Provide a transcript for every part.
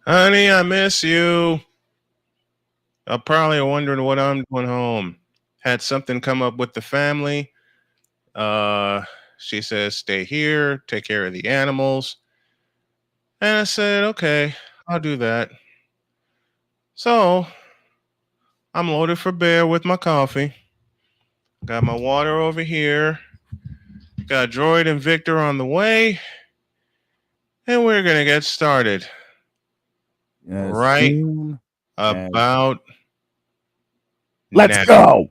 Honey, I miss you. I'm probably wondering what I'm doing home. Had something come up with the family. Uh, she says, stay here, take care of the animals. And I said, okay, I'll do that. So I'm loaded for bear with my coffee. Got my water over here. Got Droid and Victor on the way. And we're going to get started As right soon as about let's now. go.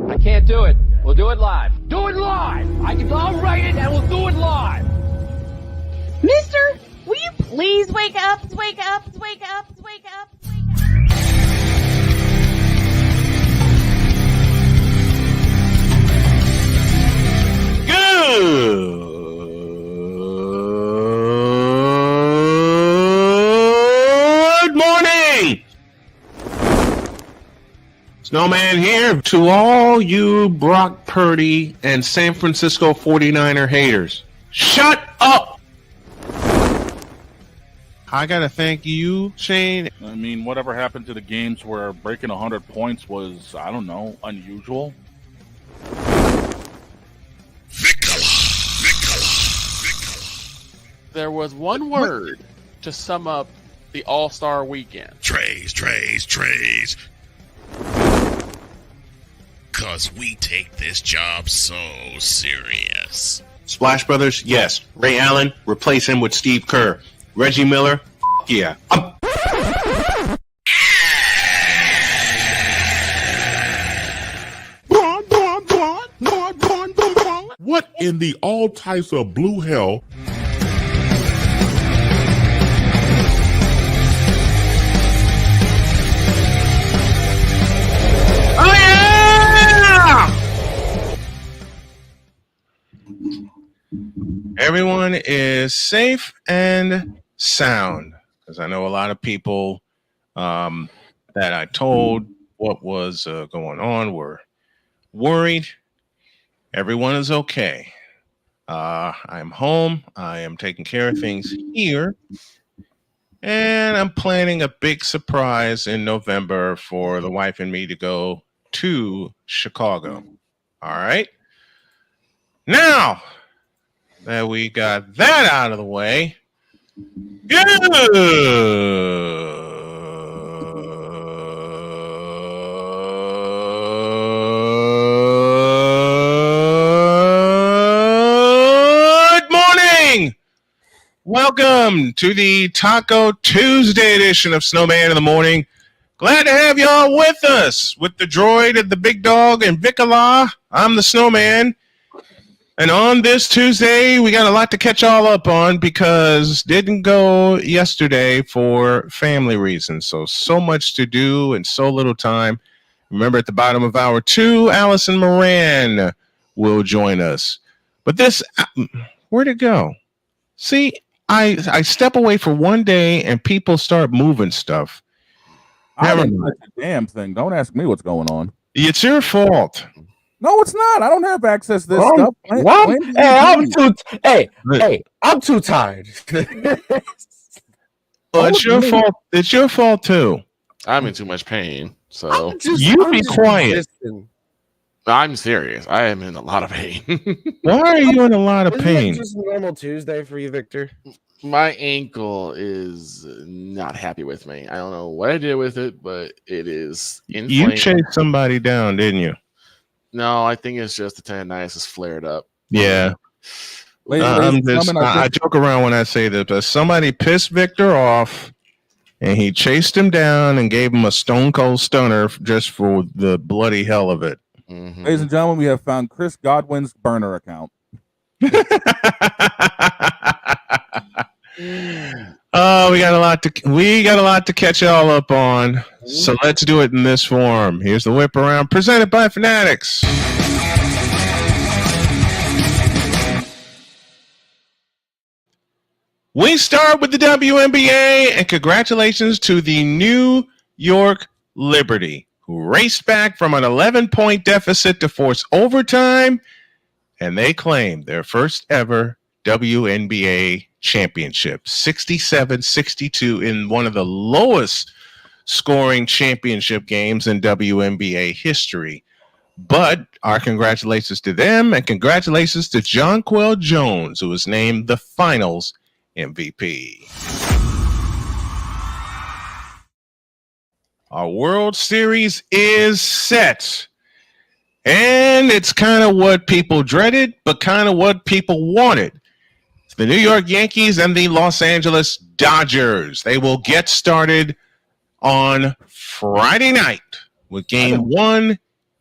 I can't do it. We'll do it live. Do it live! I'll write it and we'll do it live! Mister, will you please wake up, wake up, wake up, wake up, wake up? Good morning! Snowman here to all you Brock Purdy and San Francisco 49er haters. Shut up! I gotta thank you, Shane. I mean, whatever happened to the games where breaking 100 points was, I don't know, unusual? There was one word to sum up the All-Star weekend. Trays. Cause we take this job so serious. Splash Brothers, yes. Ray Allen, replace him with Steve Kerr. Reggie Miller, yeah. What in the all types of blue hell? Oh yeah! Everyone is safe and sound, because I know a lot of people that I told what was going on were worried. Everyone is okay. I'm home. I am taking care of things here. And I'm planning a big surprise in November for the wife and me to go to Chicago. All right. Now that we got that out of the way, good morning. Welcome to the Taco Tuesday edition of Snowman in the Morning. Glad to have y'all with us, with the droid and the big dog and Vicala. I'm the Snowman. And on this Tuesday, we got a lot to catch all up on because didn't go yesterday for family reasons. So much to do and so little time. Remember, at the bottom of hour 2, Allison Moran will join us. But this, where'd it go? See, I step away for one day and people start moving stuff. I didn't like the damn thing. Don't ask me what's going on. It's your fault. No, it's not. I don't have access to this stuff. I'm too tired. Well, it's your fault. It's your fault too. I'm in too much pain, so You be quiet. I'm serious. I am in a lot of pain. Why are you in a lot of Isn't pain? it just a normal Tuesday for you, Victor? My ankle is not happy with me. I don't know what I did with it, but it is inflamed. You chased somebody down, didn't you? No, I think it's just the tendonitis has flared up. Yeah. I joke around when I say this, but somebody pissed Victor off, and he chased him down and gave him a stone cold stunner just for the bloody hell of it. Mm-hmm. Ladies and gentlemen, we have found Chris Godwin's burner account. Oh, we got a lot to catch y'all up on. So let's do it in this form. Here's the whip around presented by Fanatics. We start with the WNBA, and congratulations to the New York Liberty, who raced back from an 11-point deficit to force overtime, and they claimed their first ever WNBA championship, 67-62 in one of the lowest scoring championship games in WNBA history. But our congratulations to them, and congratulations to Jonquel Jones, who was named the finals MVP. Our World Series is set. And it's kind of what people dreaded, but kind of what people wanted. It's the New York Yankees and the Los Angeles Dodgers. They will get started on Friday night with game 1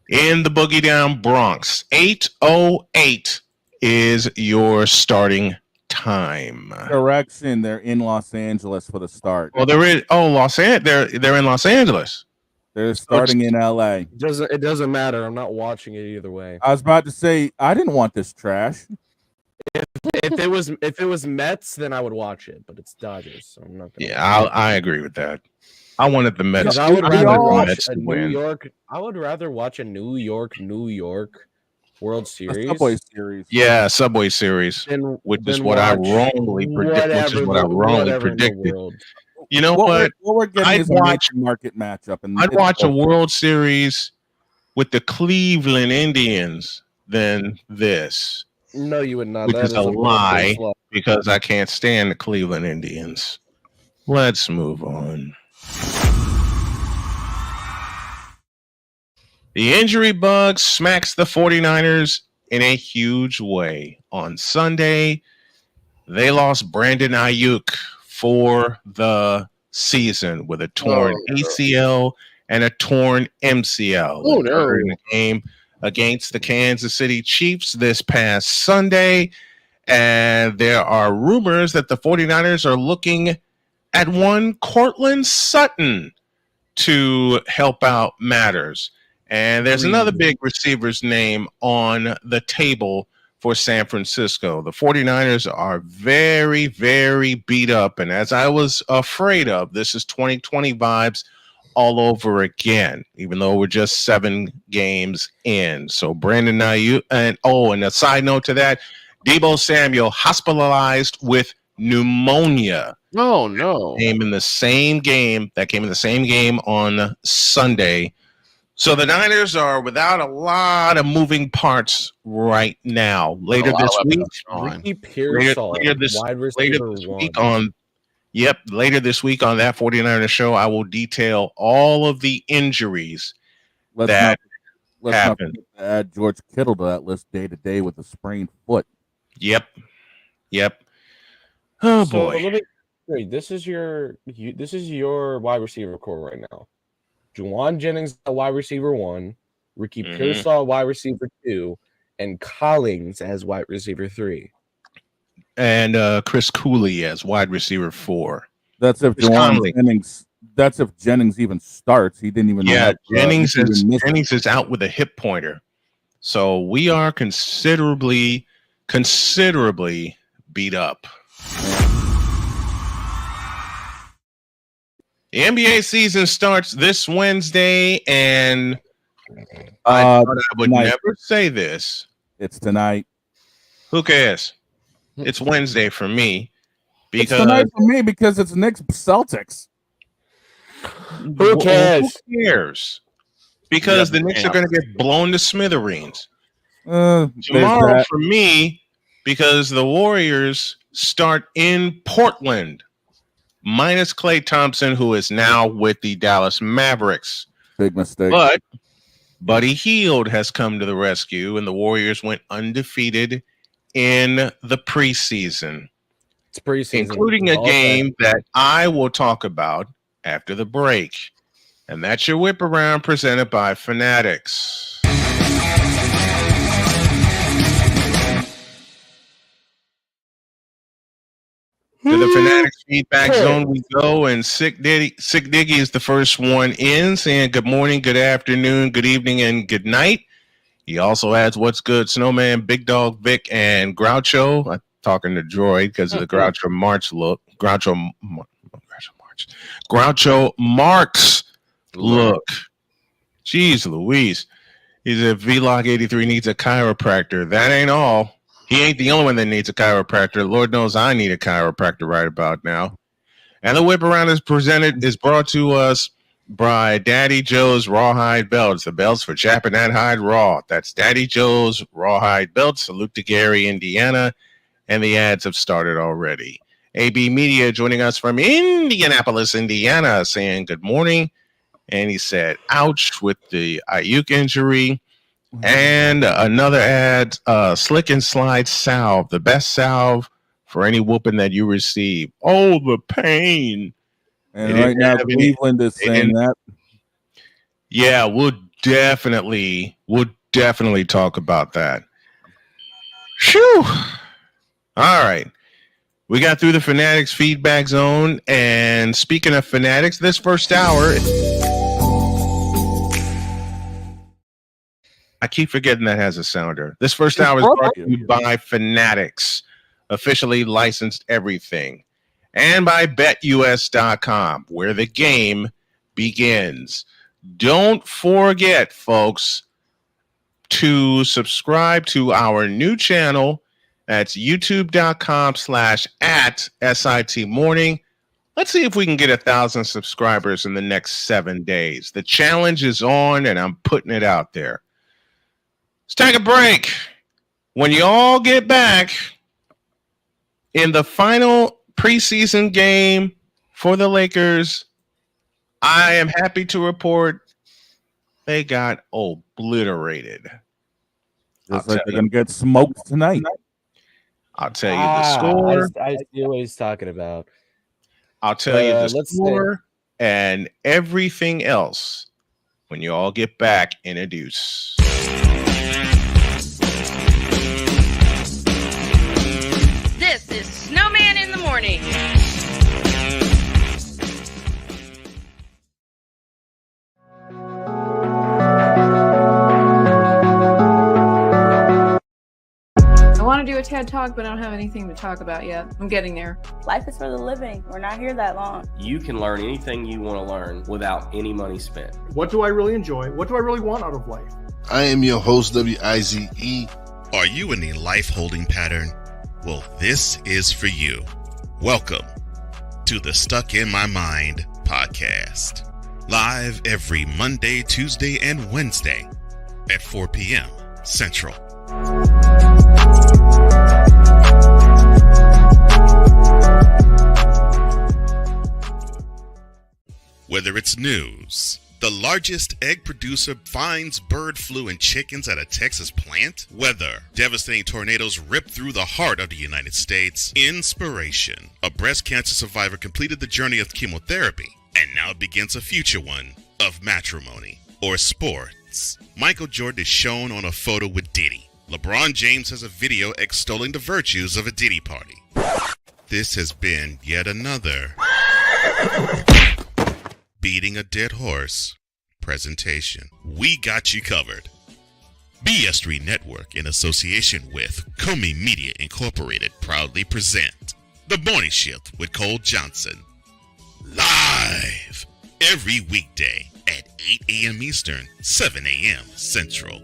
in the Boogie Down Bronx. 8:08 is your starting time. Correction, they're in Los Angeles for the start. Well, they're in Los Angeles. They're starting in LA. It doesn't matter. I'm not watching it either way. I was about to say I didn't want this trash. If it was Mets, then I would watch it, but it's Dodgers, so I'm not gonna. Yeah, I agree with that. I wanted the Mets. I would rather watch Mets a to New win. York. I would rather watch a New York World Series. Subway Series. Yeah, Subway Series, which is what I wrongly predicted. You know what? What we're getting is a market matchup, and I'd watch a World Series with the Cleveland Indians than this. No, you would not. Which That is a bullshit lie fluff. because I can't stand the Cleveland Indians. Let's move on. The injury bug smacks the 49ers in a huge way. On Sunday, they lost Brandon Ayuk for the season with a torn ACL and a torn MCL. Oh, no. In the game against the Kansas City Chiefs this past Sunday. And there are rumors that the 49ers are looking at one Cortland Sutton to help out matters. And there's another big receiver's name on the table for San Francisco. The 49ers are very, very beat up. And as I was afraid of, this is 2020 vibes all over again, even though we're just 7 games in. So Brandon Ayuk, and a side note to that, Deebo Samuel hospitalized with pneumonia. Oh, no. Came in the same game on Sunday. So the Niners are without a lot of moving parts right now. Later this week, Ricky Pearsall, wide receiver later this week on that 49ers show, I will detail all of the injuries that happened. Not add George Kittle to that list day to day with a sprained foot. Yep. Oh, so boy. This is your wide receiver core right now. Juwan Jennings, wide receiver 1, Ricky Pearsall, wide receiver 2, and Collins as wide receiver 3. And Chris Cooley as wide receiver 4. That's if Jennings. That's if Jennings even starts. He didn't even. Yeah, Jennings is out with a hip pointer, so we are considerably beat up. The NBA season starts this Wednesday, and I thought I would never say this. It's tonight. Who cares? It's Wednesday for me. It's tonight for me because it's Knicks Celtics. Who cares? Who cares? because Yeah, the Knicks are going to get blown to smithereens. There's Tomorrow that. for me, because the Warriors start in Portland, minus Klay Thompson, who is now with the Dallas Mavericks. Big mistake. But Buddy Hield has come to the rescue, and the Warriors went undefeated in the preseason. It's preseason, including a game that I will talk about after the break. And that's your whip around presented by Fanatics. To the Fanatics feedback zone we go, and Sick Diggy is the first one in, saying good morning, good afternoon, good evening, and good night. He also adds what's good, Snowman, Big Dog Vic, and Groucho. I'm talking to Droid because of the Groucho Marx look. Groucho Marx look. Jeez Louise. He said Vlog 83 needs a chiropractor. That ain't all. He ain't the only one that needs a chiropractor. Lord knows I need a chiropractor right about now. And the whip around is brought to us by Daddy Joe's Rawhide Belts. The belts for chapping that hide raw. That's Daddy Joe's Rawhide Belts. Salute to Gary, Indiana. And the ads have started already. AB Media joining us from Indianapolis, Indiana, saying good morning. And he said, ouch, with the Ayuk injury. And another ad, Slick and Slide Salve, the best salve for any whooping that you receive. Oh, the pain. And right now, Cleveland is saying that. Yeah, we'll definitely talk about that. Phew. All right. We got through the Fanatics feedback zone. And speaking of Fanatics, this first hour... I keep forgetting that has a sounder. This first hour is brought to you by Fanatics, officially licensed everything, and by BetUS.com, where the game begins. Don't forget, folks, to subscribe to our new channel. That's youtube.com/@SITmorning. Let's see if we can get 1,000 subscribers in the next 7 days. The challenge is on, and I'm putting it out there. Let's take a break. When you all get back in the final preseason game for the Lakers, I am happy to report they got obliterated. Looks like they're going to get smoked tonight. I'll tell you the score. I see what he's talking about. I'll tell you the score and everything else when you all get back in a deuce. This is Snowman in the Morning. I want to do a TED Talk, but I don't have anything to talk about yet. I'm getting there. Life is for the living. We're not here that long. You can learn anything you want to learn without any money spent. What do I really enjoy? What do I really want out of life? I am your host, WIZE. Are you in a life holding pattern? Well, this is for you. Welcome to the Stuck in My Mind podcast. Live every Monday, Tuesday, and Wednesday at 4 p.m. Central. Whether it's news, the largest egg producer finds bird flu in chickens at a Texas plant, weather, devastating tornadoes rip through the heart of the United States, inspiration, a breast cancer survivor completed the journey of chemotherapy, and now begins a future one of matrimony or sports. Michael Jordan is shown on a photo with Diddy. LeBron James has a video extolling the virtues of a Diddy party. This has been yet another beating a dead horse presentation. We got you covered. BS3 Network, in association with Comey Media Incorporated, proudly present The Morning Shift with Cole Johnson. Live every weekday at 8 a.m. Eastern, 7 a.m. Central.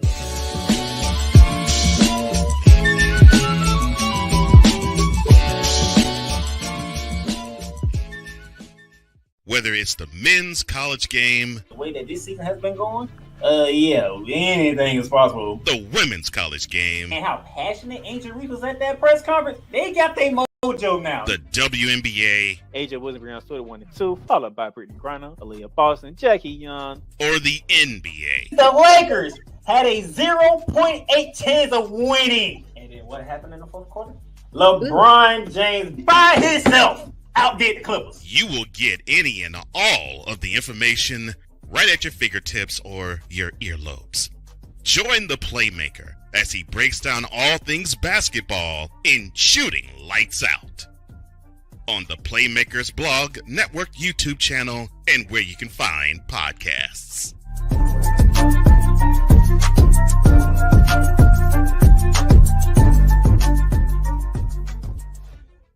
Whether it's the men's college game, the way that this season has been going, Yeah, anything is possible. The women's college game. And how passionate Ancient Reef was at that press conference. They got their mojo now. The WNBA. AJ Wilson on Twitter 1 and 2, followed by Brittany Griner, Aaliyah Boston, Jackie Young. Or the NBA. The Lakers had a 0.8 chance of winning. And then what happened in the fourth quarter? LeBron James by himself outdid the Clippers. You will get any and all of the information right at your fingertips or your earlobes. Join the Playmaker as he breaks down all things basketball in Shooting Lights Out on the Playmakers blog, network, YouTube channel, and where you can find podcasts.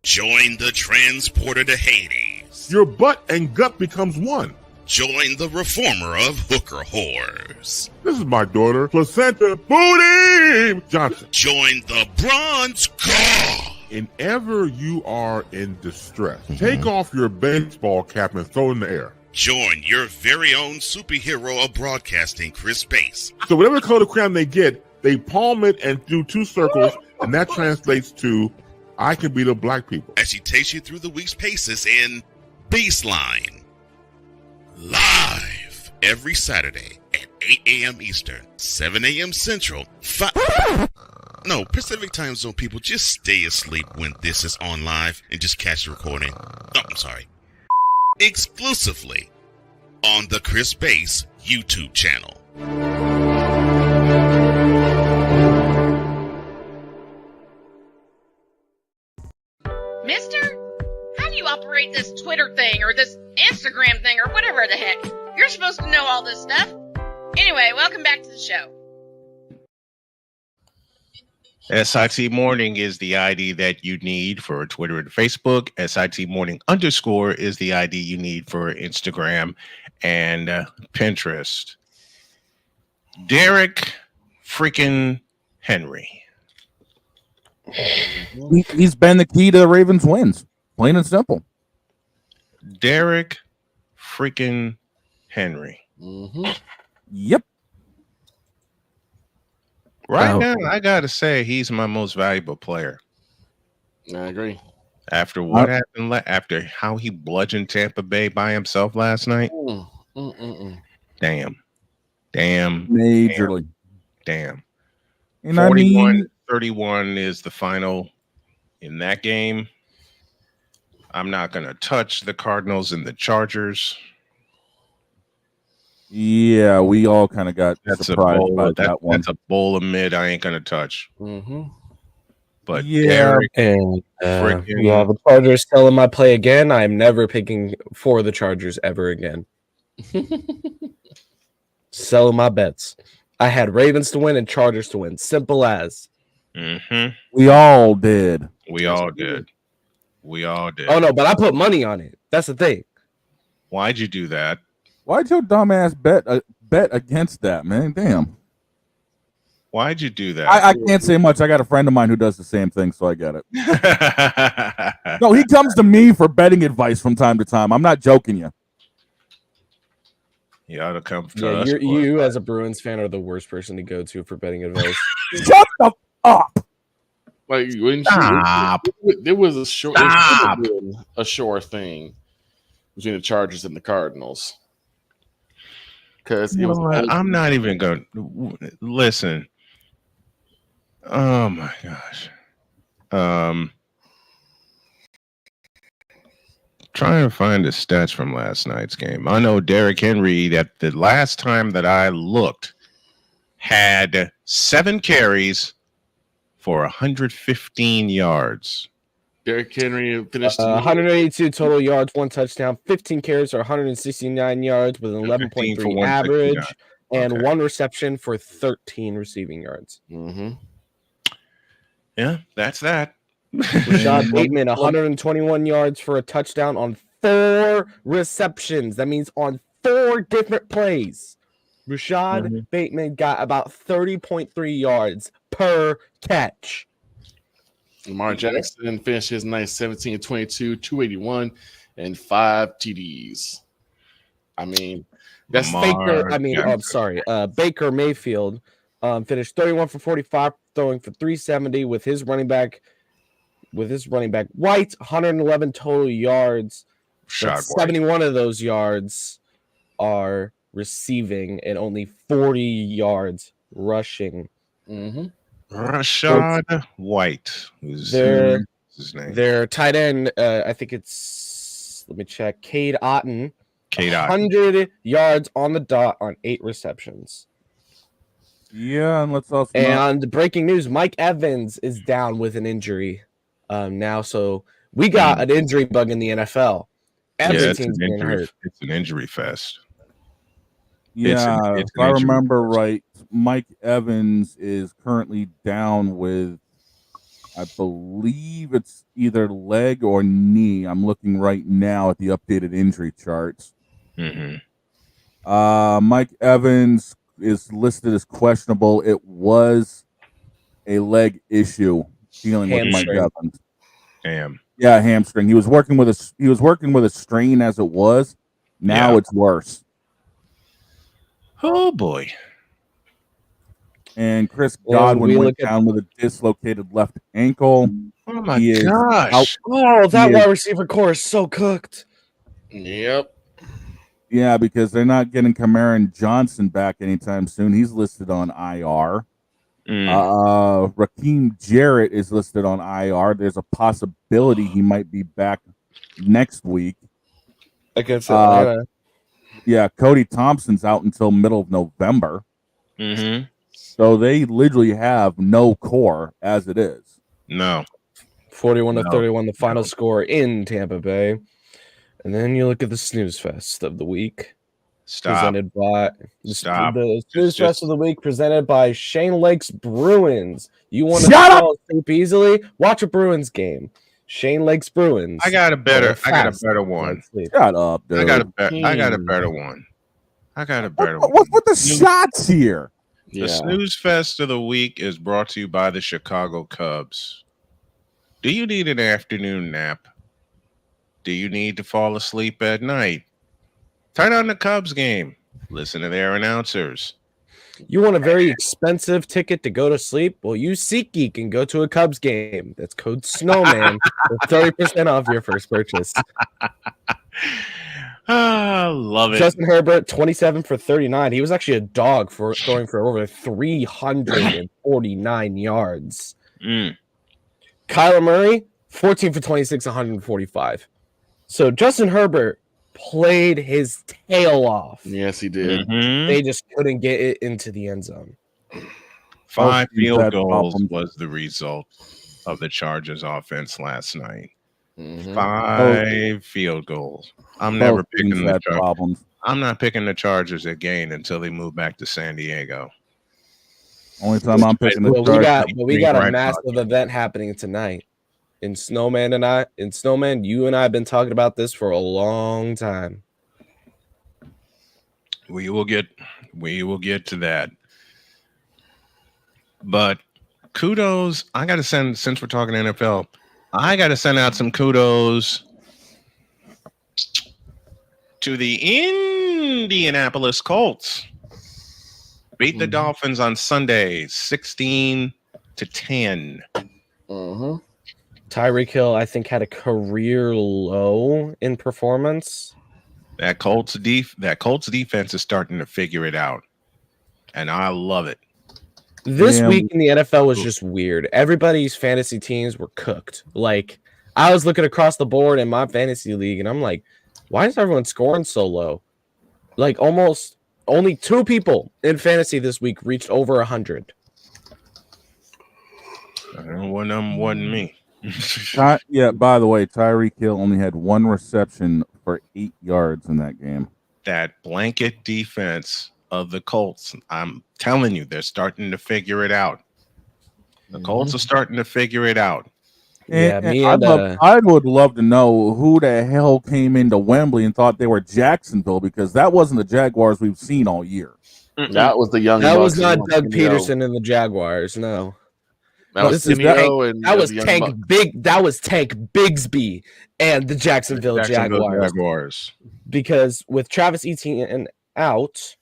Join the transporter to Hades. Your butt and gut becomes one. Join the reformer of hooker whores. This is my daughter, Placenta Booty Johnson. Join the bronze god. Whenever you are in distress, take off your baseball cap and throw it in the air. Join your very own superhero of broadcasting, Chris Bass. So whatever color crayon they get, they palm it and do 2 circles, and that translates to, I can beat up black people. As she takes you through the week's paces in Baseline. Live every Saturday at 8 a.m. Eastern, 7 a.m. Central, Pacific Time Zone people, just stay asleep when this is on live and just catch the recording. Oh, I'm sorry. Exclusively on the Chris Bass YouTube channel. Mister, how do you operate this Twitter thing or this Instagram thing or whatever the heck? You're supposed to know all this stuff. Anyway, welcome back to the show. SIT Morning is the ID that you need for Twitter and Facebook. SIT Morning _ is the ID you need for Instagram and Pinterest. Derek freaking Henry. He's been the key to Ravens wins. Plain and simple. Derek freaking Henry. Yep. Right now, I gotta say he's my most valuable player. I agree. After what happened, after how he bludgeoned Tampa Bay by himself last night. Damn. Majorly. Damn. 41-31 is the final in that game. I'm not gonna touch the Cardinals and the Chargers. Yeah, we all kind of got surprised by that one. That's a bowl of mid I ain't gonna touch. But yeah, Derek and the Chargers tell him I play again. I'm never picking for the Chargers ever again. Selling my bets. I had Ravens to win and Chargers to win. Simple as. We all did. We all did. Oh no, but I put money on it. That's the thing. Why'd you do that? Why'd your dumbass bet against that, man? Damn. Why'd you do that? I can't say much. I got a friend of mine who does the same thing, so I get it. No, he comes to me for betting advice from time to time. I'm not joking you. You ought to come to us. You as a Bruins fan are the worst person to go to for betting advice. Shut the up. Like when there was a sure thing between the Chargers and the Cardinals. Because I'm not even going to listen. Oh my gosh. Trying to find the stats from last night's game. I know Derrick Henry, that the last time that I looked, had 7 carries for 115 yards. Derrick Henry finished 182 total yards, 1 touchdown, 15 carries for 169 yards with an 11.3 average, and 1 reception for 13 receiving yards. Yeah, that's that. Rashad Bateman, 121 yards for a touchdown on 4 receptions. That means on 4 different plays. Rashad Bateman got about 30.3 yards per catch. Lamar Jackson finished his night 17-22, 281, and 5 TDs. I mean, That's Lamar Baker. Baker Mayfield finished 31 for 45, throwing for 370 with his running back White, 111 total yards. But 71 of those yards are receiving and only 40 yards rushing. Rashad White, who's his name? Their tight end, I think it's, let me check, Cade Otton. 100 yards on the dot on 8 receptions. Yeah, and let's also. And breaking news: Mike Evans is down with an injury now. So we got an injury bug in the NFL. Every team's getting hurt. It's an injury fest. Yeah, if I remember right, Mike Evans is currently down with, I believe it's either leg or knee. I'm looking right now at the updated injury charts. Mike Evans is listed as questionable. It was a leg issue dealing with Mike Evans. Yeah, hamstring. He was working with a strain as it was. Now it's worse. Oh boy. And Chris Godwin went down with a dislocated left ankle. Oh my gosh. Oh, that wide receiver core is so cooked. Yep. Yeah, because they're not getting Cameron Johnson back anytime soon. He's listed on IR. Raheem Jarrett is listed on IR. There's a possibility he might be back next week. Against Atlanta. Yeah, Cody Thompson's out until middle of November. So they literally have no core as it is. No. 41-31, the final score in Tampa Bay. And then you look at the snooze fest of the week. Presented by the snooze fest of the week presented by Shane Lake's Bruins. You want to fall asleep easily? Watch a Bruins game. Shane Lake's Bruins. I got a better one. Shut up, dude. I got a better one. What's with the shots here? The snooze fest of the week is brought to you by the Chicago Cubs. Do you need an afternoon nap? Do you need to fall asleep at night? Turn on the Cubs game. Listen to their announcers. You want a very expensive ticket to go to sleep? Well, use SeatGeek and go to a Cubs game. That's code Snowman for 30% off your first purchase. Love it. Justin Herbert, 27 for 39. He was actually a dog for throwing for over 349 yards. Kyler Murray, 14 for 26, 145. So Justin Herbert played his tail off. Yes, he did. They just couldn't get it into the end zone. 5 field goals was the result of the Chargers offense last night. 5 field goals. I'm never picking the Chargers. I'm not picking the Chargers again until they move back to San Diego. Only time I'm picking the Chargers. We got a massive event happening tonight. In Snowman, you and I have been talking about this for a long time. We will get to that. But kudos, I got to send, since we're talking NFL, I got to send out some kudos to the Indianapolis Colts. Beat the Dolphins on Sunday, 16-10. Tyreek Hill, I think, had a career low in performance. That Colts defense is starting to figure it out, and I love it. This week in the NFL was just weird. Everybody's fantasy teams were cooked. Like, I was looking across the board in my fantasy league, and I'm like, why is everyone scoring so low? Like, almost only 2 people in fantasy this week reached over 100. One of them wasn't me. Yeah, by the way, Tyreek Hill only had 1 reception for 8 yards in that game. That blanket defense of the Colts, I'm telling you, they're starting to figure it out. The Colts are starting to figure it out. I would love to know who the hell came into Wembley and thought they were Jacksonville, because that wasn't the Jaguars we've seen all year. That was the young. That was not Doug Peterson and the Jaguars. No. That was Tank Bigsby and the Jacksonville Jaguars. Because with Travis Etienne out,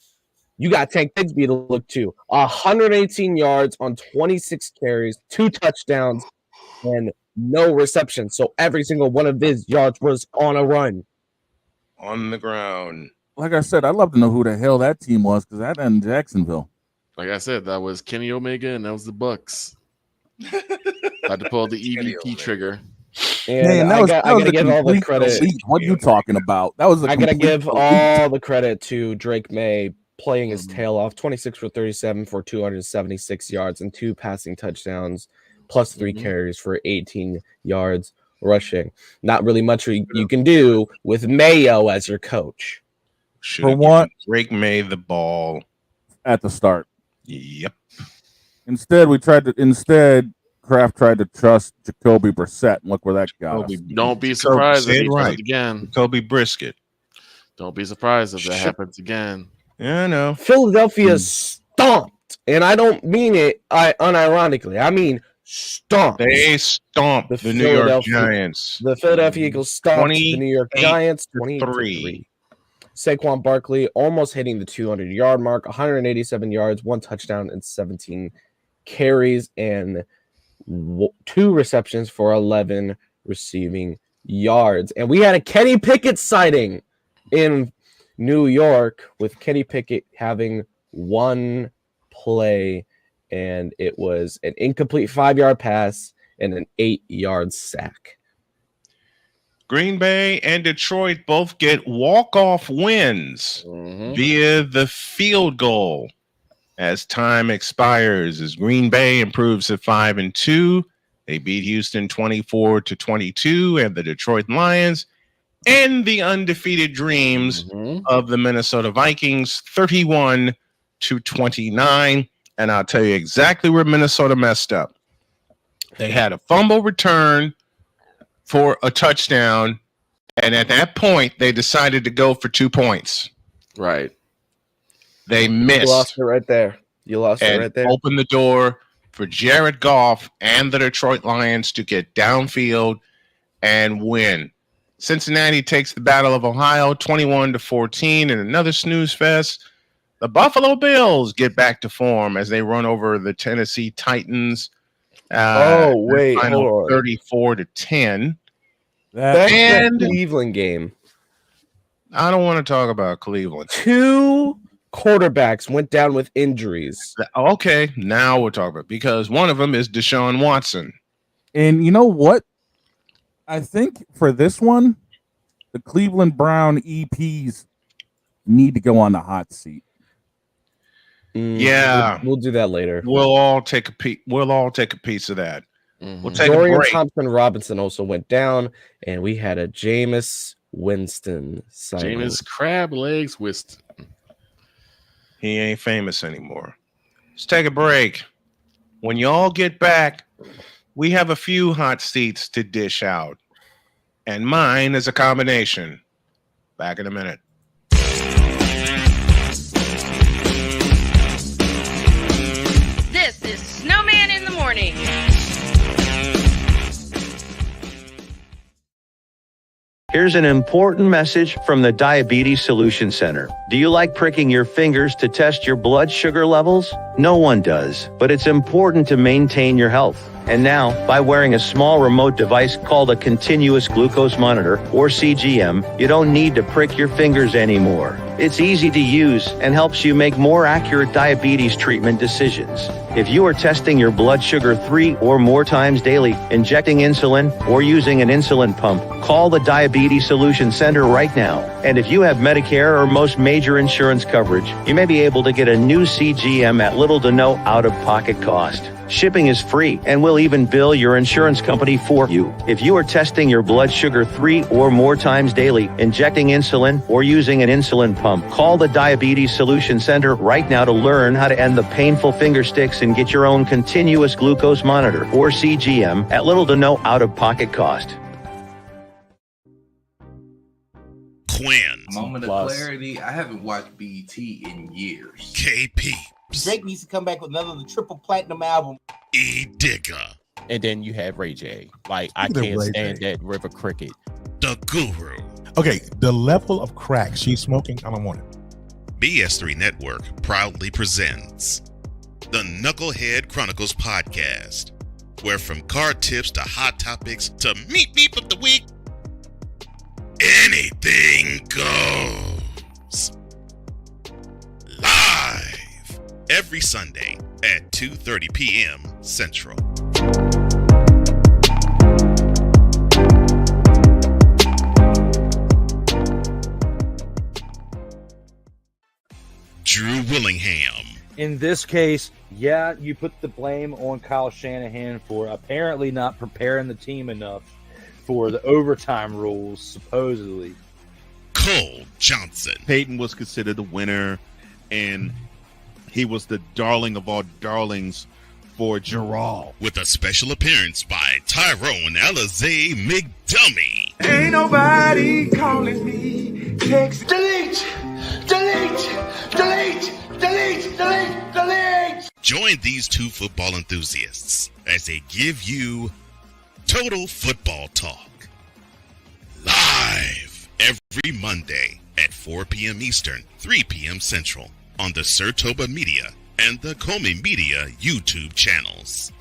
you got Tank Bigsby to look to. 118 yards on 26 carries, 2 touchdowns, and no reception. So every single one of his yards was on a run. On the ground. Like I said, I'd love to know who the hell that team was because that in Jacksonville. Like I said, that was Kenny Omega and that was the Bucks. Had to pull the EVP trigger. And Man, I gotta give all the credit. What are you talking about? That was I gotta give all the credit to Drake May playing his tail off. 26 for 37 for 276 yards and 2 passing touchdowns, plus 3 carries for 18 yards rushing. Not really much you can do with Mayo as your coach. For what? Drake May the ball at the start. Yep. Instead, Kraft tried to trust Jacoby Brissett, and look where that got us. Don't be surprised if he does right. it again. Jacoby Brisket. Don't be surprised if that happens again. Yeah, I know. Philadelphia stomped, and I don't mean it unironically. I mean stomped. They stomped the New York Giants. The Philadelphia Eagles stomped the New York Giants 28-3. Saquon Barkley almost hitting the 200-yard mark, 187 yards, 1 touchdown, and 17 carries, and 2 receptions for 11 receiving yards. And we had a Kenny Pickett sighting in New York, with Kenny Pickett having 1 play, and it was an incomplete 5-yard pass and an 8-yard sack. Green Bay and Detroit both get walk-off wins via the field goal as time expires. As Green Bay improves to 5-2, they beat Houston 24-22, and the Detroit Lions end the undefeated dreams of the Minnesota Vikings 31-29. And I'll tell you exactly where Minnesota messed up. They had a fumble return for a touchdown, and at that point, they decided to go for 2 points. Right. They missed. You lost it right there. Opened the door for Jared Goff and the Detroit Lions to get downfield and win. Cincinnati takes the Battle of Ohio 21-14 in another snooze fest. The Buffalo Bills get back to form as they run over the Tennessee Titans. Hold on. 34-10. And the Cleveland game. I don't want to talk about Cleveland. 2 quarterbacks went down with injuries. Okay, now we'll talk about it, because one of them is Deshaun Watson. And you know what? I think for this one, the Cleveland Brown EPs need to go on the hot seat. Yeah, we'll do that later. We'll all take a piece. We'll all take a piece of that. We'll take Dorian a break. Thompson Robinson also went down, and we had a Jameis Winston signing. Jameis Crab Legs Winston. He ain't famous anymore. Let's take a break. When y'all get back, we have a few hot seats to dish out, and mine is a combination. Back in a minute. This is Snowman in the Morning. Here's an important message from the Diabetes Solution Center. Do you like pricking your fingers to test your blood sugar levels? No one does, but it's important to maintain your health. And now, by wearing a small remote device called a continuous glucose monitor, or CGM, you don't need to prick your fingers anymore. It's easy to use and helps you make more accurate diabetes treatment decisions. If you are testing your blood sugar 3 or more times daily, injecting insulin, or using an insulin pump, call the Diabetes Solution Center right now. And if you have Medicare or most major insurance coverage, you may be able to get a new CGM at little to no out-of-pocket cost. Shipping is free, and we'll even bill your insurance company for you. If you are testing your blood sugar 3 or more times daily, injecting insulin, or using an insulin pump, call the Diabetes Solution Center right now to learn how to end the painful finger sticks and get your own continuous glucose monitor, or CGM, at little to no out-of-pocket cost. Quinn. Moment of clarity. I haven't watched BT in years. KP. Drake needs to come back with another triple platinum album. E Digger. And then you have Ray J. Like, I can't stand that River Cricket. The Guru. Okay, the level of crack she's smoking, I don't want it. BS3 Network proudly presents the Knucklehead Chronicles podcast, where from card tips to hot topics to meep of the week, anything goes. Live every Sunday at 2:30 p.m. Central. Drew Willingham. In this case, yeah, you put the blame on Kyle Shanahan for apparently not preparing the team enough for the overtime rules, supposedly. Cole Johnson. Peyton was considered the winner, and he was the darling of all darlings for Gerald. With a special appearance by Tyrone Alizé McDummy. Ain't nobody calling me. Text delete. Join these two football enthusiasts as they give you Total Football Talk. Live every Monday at 4 p.m. Eastern, 3 p.m. Central on the Sertoba Media and the Comey Media YouTube channels.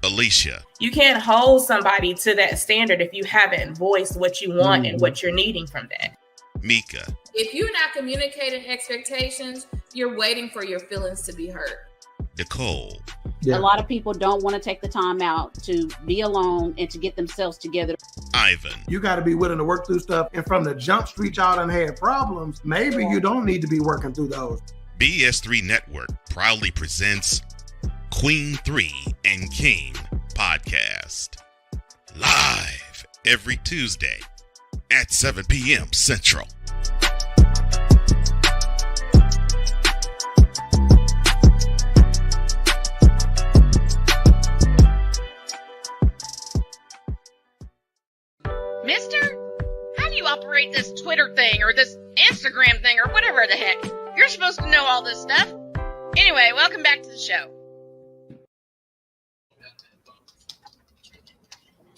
Alicia. You can't hold somebody to that standard if you haven't voiced what you want and what you're needing from that. Mika. If you're not communicating expectations, you're waiting for your feelings to be hurt. Nicole. A lot of people don't want to take the time out to be alone and to get themselves together. Ivan. You got to be willing to work through stuff. And from the jump street, y'all done had problems. Maybe you don't need to be working through those. BS3 Network proudly presents Queen 3 and King podcast. Live every Tuesday at 7 p.m. Central. Mister, how do you operate this Twitter thing or this Instagram thing or whatever the heck? You're supposed to know all this stuff. Anyway, welcome back to the show.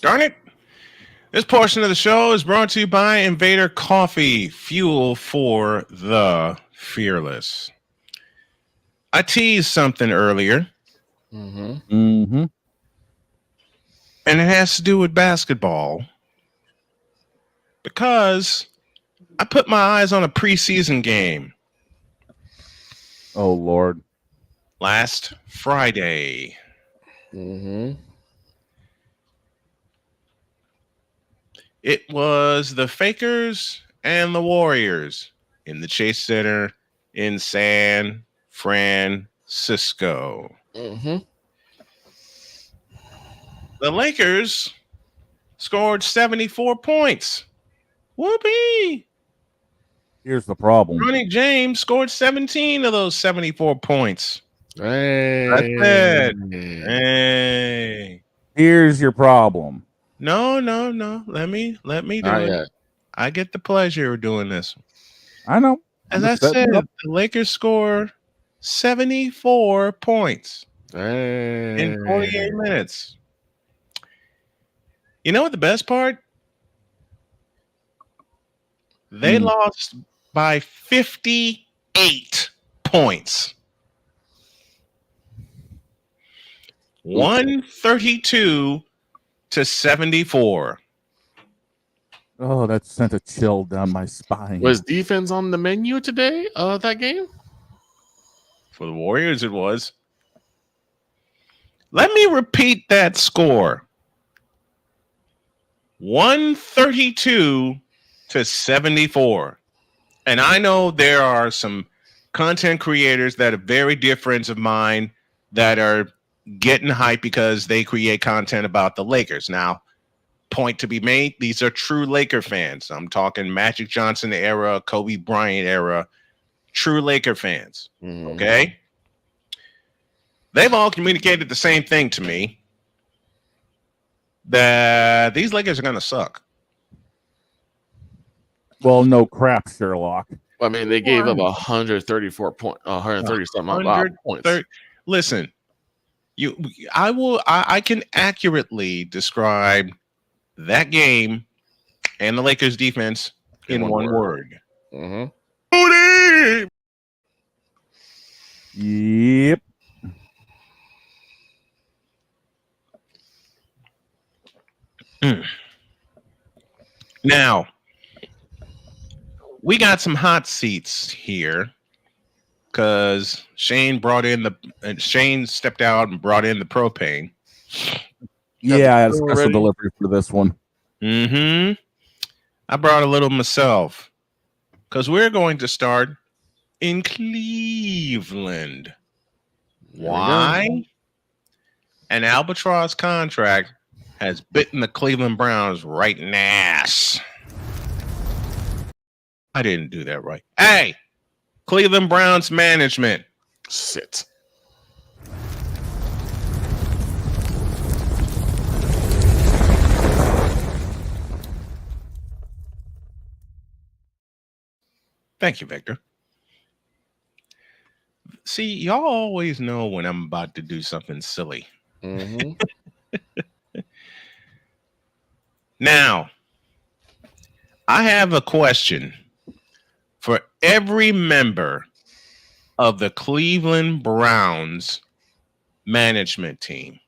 Darn it. This portion of the show is brought to you by Invader Coffee, fuel for the fearless. I teased something earlier. And it has to do with basketball. Because I put my eyes on a preseason game. Oh, Lord. Last Friday. It was the Fakers and the Warriors in the Chase Center in San Francisco. The Lakers scored 74 points. Whoopee! Here's the problem. Ronnie James scored 17 of those 74 points. Hey. That's it. Hey. Here's your problem. No. Let me do Not it. yet. I get the pleasure of doing this. I know. As I said, the Lakers score 74 points in 48 minutes. You know what the best part? They lost by 58 points. 132 to 74. Oh, that sent a chill down my spine. Was defense on the menu today? That game? For the Warriors, it was. Let me repeat that score. 132 to 74. And I know there are some content creators that are very dear friends of mine that are getting hyped because they create content about the Lakers. Now, point to be made, these are true Laker fans. I'm talking Magic Johnson era, Kobe Bryant era, true Laker fans. Okay? They've all communicated the same thing to me, that these Lakers are going to suck. Well, no crap, Sherlock. I mean, they gave up 134 points, 130 something points. Listen, I can accurately describe that game and the Lakers defense in one word. Mm-hmm. Yep. Now, we got some hot seats here because Shane stepped out and brought in the propane. Yeah, I had a special delivery for this one. I brought a little myself because we're going to start in Cleveland. Why? An albatross contract has bitten the Cleveland Browns right in the ass. I didn't do that right. Hey, Cleveland Browns management. Sit. Thank you, Victor. See, y'all always know when I'm about to do something silly. Now, I have a question for every member of the Cleveland Browns management team.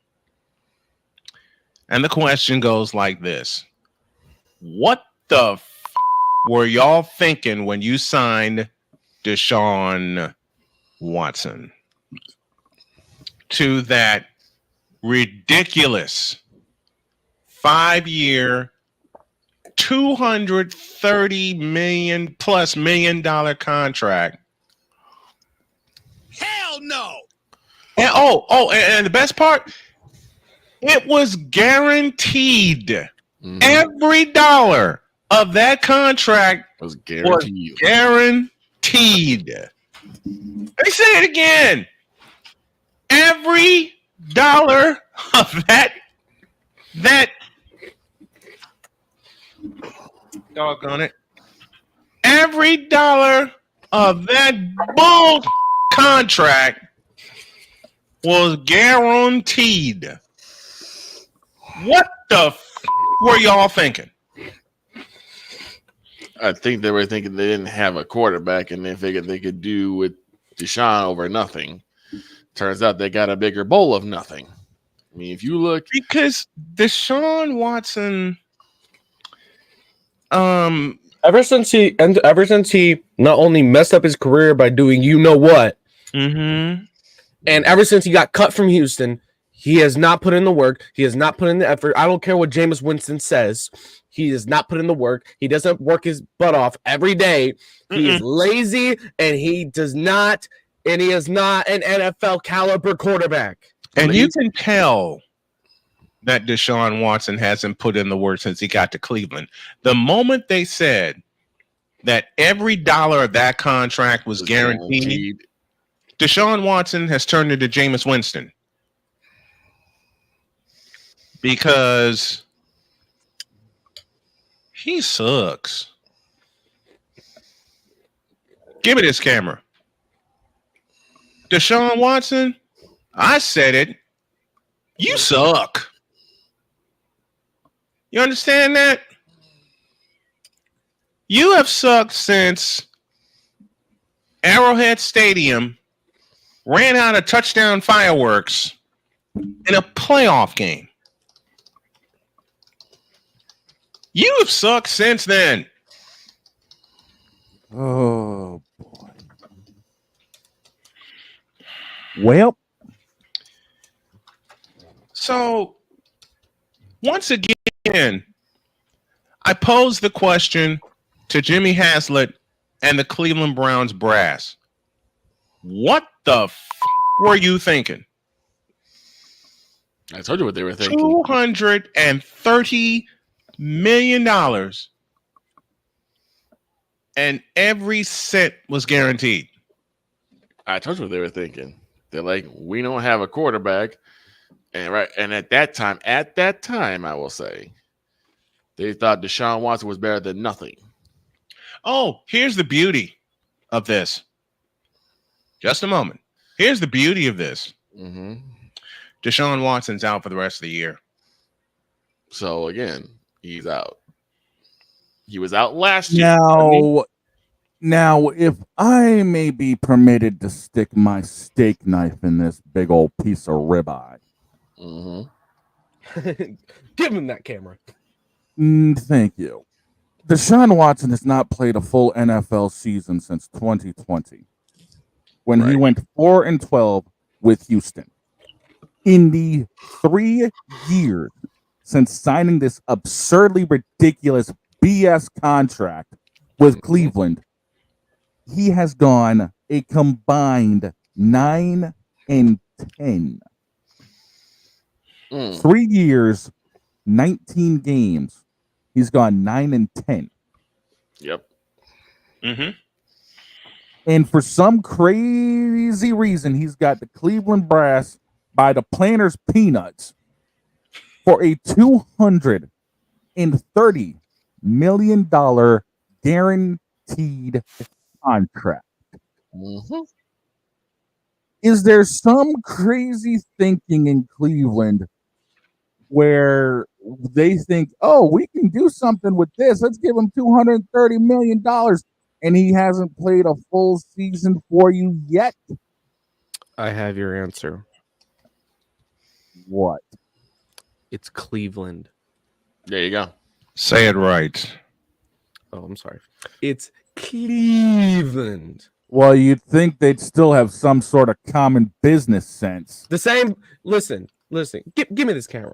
And the question goes like this. What the were y'all thinking when you signed Deshaun Watson to that ridiculous 5-year, $230 million contract? Hell no. And and the best part, it was guaranteed. Every dollar of that contract was guaranteed. Let me say it again. Every dollar of that doggone it. Every dollar of that bull contract was guaranteed. What the were y'all thinking? I think they were thinking they didn't have a quarterback and they figured they could do with Deshaun over nothing. Turns out they got a bigger bowl of nothing. I mean, if you look, because Deshaun Watson, ever since he not only messed up his career by doing you know what, and ever since he got cut from Houston, he has not put in the work. He has not put in the effort. I don't care what Jameis Winston says. He does not put in the work. He doesn't work his butt off every day. He is lazy, and he is not an NFL caliber quarterback. And you can tell that Deshaun Watson hasn't put in the work since he got to Cleveland. The moment they said that every dollar of that contract was guaranteed, Deshaun Watson has turned into Jameis Winston. Because he sucks. Give me this camera. Deshaun Watson, I said it. You suck. You understand that? You have sucked since Arrowhead Stadium ran out of touchdown fireworks in a playoff game. You have sucked since then. Oh, boy. Well. So, once again, I pose the question to Jimmy Haslett and the Cleveland Browns brass. What the were you thinking? I told you what they were thinking. $230 million, and every cent was guaranteed. I told you what they were thinking. They're like, we don't have a quarterback, and at that time, I will say, they thought Deshaun Watson was better than nothing. Oh, here's the beauty of this. Just a moment. Here's the beauty of this. Deshaun Watson's out for the rest of the year. So again, he's out. He was out last year. Now, if I may be permitted to stick my steak knife in this big old piece of ribeye. Give him that camera. Thank you. Deshaun Watson has not played a full NFL season since 2020, when he went 4-12 with Houston. In the 3 years since signing this absurdly ridiculous BS contract with Cleveland, he has gone a combined 9-10. 3 years, 19 games. He's gone 9-10. Yep. And for some crazy reason, he's got the Cleveland brass by the planter's peanuts for a $230 million guaranteed contract. Is there some crazy thinking in Cleveland where they think, oh, we can do something with this? Let's give him $230 million. And he hasn't played a full season for you yet? I have your answer. What? It's Cleveland. There you go. Say it right. Oh, I'm sorry. It's Cleveland. Well, you'd think they'd still have some sort of common business sense. The same. Listen. Give me this camera.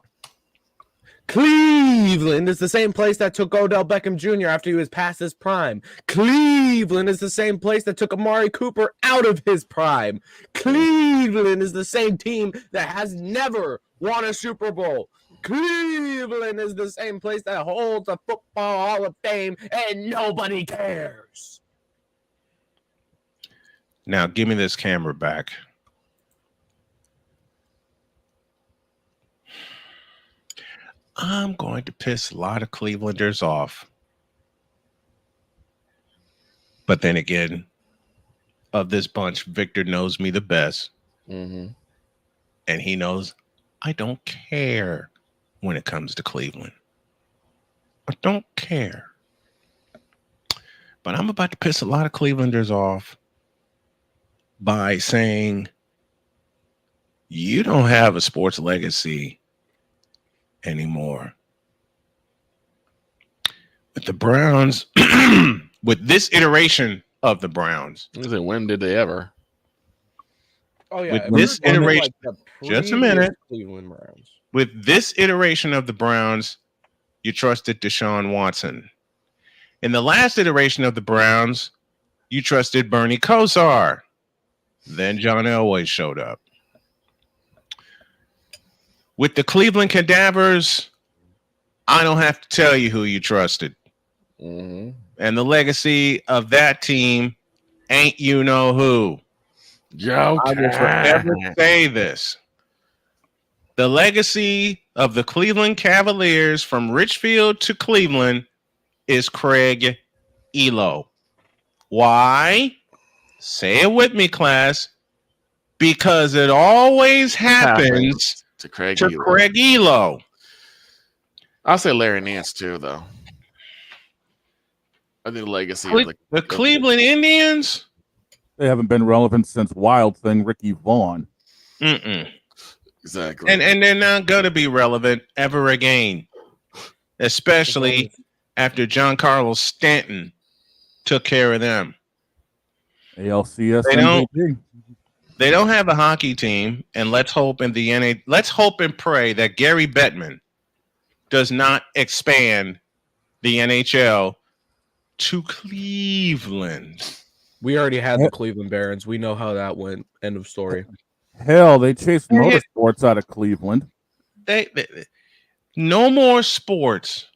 Cleveland is the same place that took Odell Beckham Jr. after he was past his prime. Cleveland is the same place that took Amari Cooper out of his prime. Cleveland is the same team that has never won a Super Bowl. Cleveland is the same place that holds a football Hall of Fame and nobody cares. Now, give me this camera back. I'm going to piss a lot of Clevelanders off. But then again, of this bunch, Victor knows me the best. And he knows I don't care when it comes to Cleveland. I don't care. But I'm about to piss a lot of Clevelanders off by saying, you don't have a sports legacy anymore. With the Browns, with this iteration of the Browns. When did they ever? Oh, yeah. With this iteration, just a minute. Cleveland Browns. With this iteration of the Browns, you trusted Deshaun Watson. In the last iteration of the Browns, you trusted Bernie Kosar. Then John Elway showed up. With the Cleveland Cadavers, I don't have to tell you who you trusted. And the legacy of that team ain't you know who. I will forever say this. The legacy of the Cleveland Cavaliers from Richfield to Cleveland is Craig Elo. Why? Say it with me, class. Because it always happens to Craig Elo. I'll say Larry Nance too, though. I think the legacy of the Cleveland Indians. They haven't been relevant since Wild Thing Ricky Vaughn. Exactly. And they're not going to be relevant ever again, especially after John Carlos Stanton took care of them. ALCS. They don't have a hockey team, and let's hope and pray that Gary Bettman does not expand the NHL to Cleveland. We already had the Cleveland Barons. We know how that went. End of story. Hell, they chased motorsports out of Cleveland. They no more sports.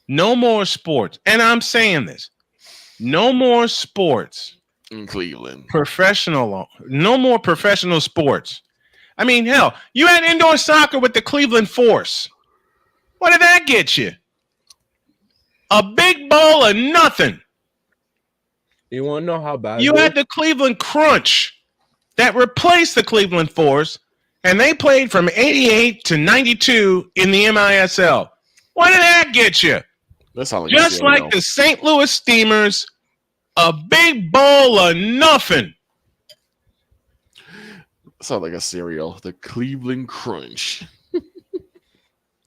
No more sports. And I'm saying this. No more sports. In Cleveland. No more professional sports. I mean, hell, you had indoor soccer with the Cleveland Force. What did that get you? A big bowl of nothing. You want to know how bad you had the Cleveland Crunch that replaced the Cleveland Force, and they played from 88 to 92 in the MISL. What did that get you? That sounds like just like the St. Louis Steamers, a big bowl of nothing. Sounds like a cereal. The Cleveland Crunch.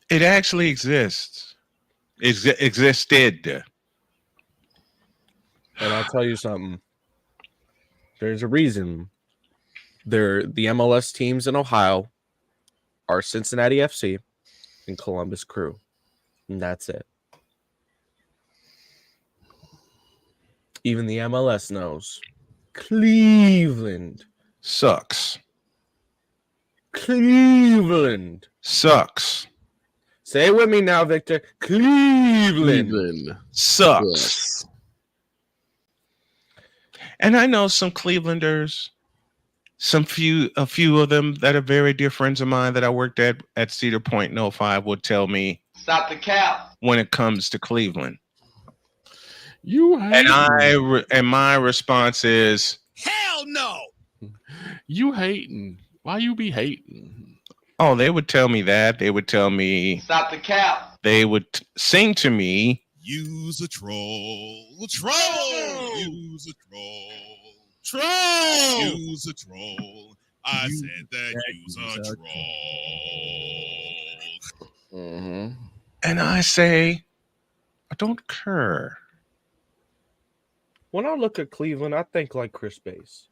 It actually exists. Existed. And I'll tell you something. There's a reason. The MLS teams in Ohio are Cincinnati FC and Columbus Crew. And that's it. Even the MLS knows. Cleveland sucks. Cleveland sucks. Say it with me now, Victor. Cleveland sucks. Yes. And I know some Clevelanders, a few of them that are very dear friends of mine that I worked at Cedar Point in 05 would tell me, stop the cap when it comes to Cleveland. And my response is, hell no. You hating. Why you be hating? Oh, they would tell me that. They would tell me, stop the cap. They would sing to me, use a troll. Troll. Use a troll. Troll. Use a troll. I said that use a troll. Mm-hmm. And I say, I don't care. When I look at Cleveland, I think like Chris Bass.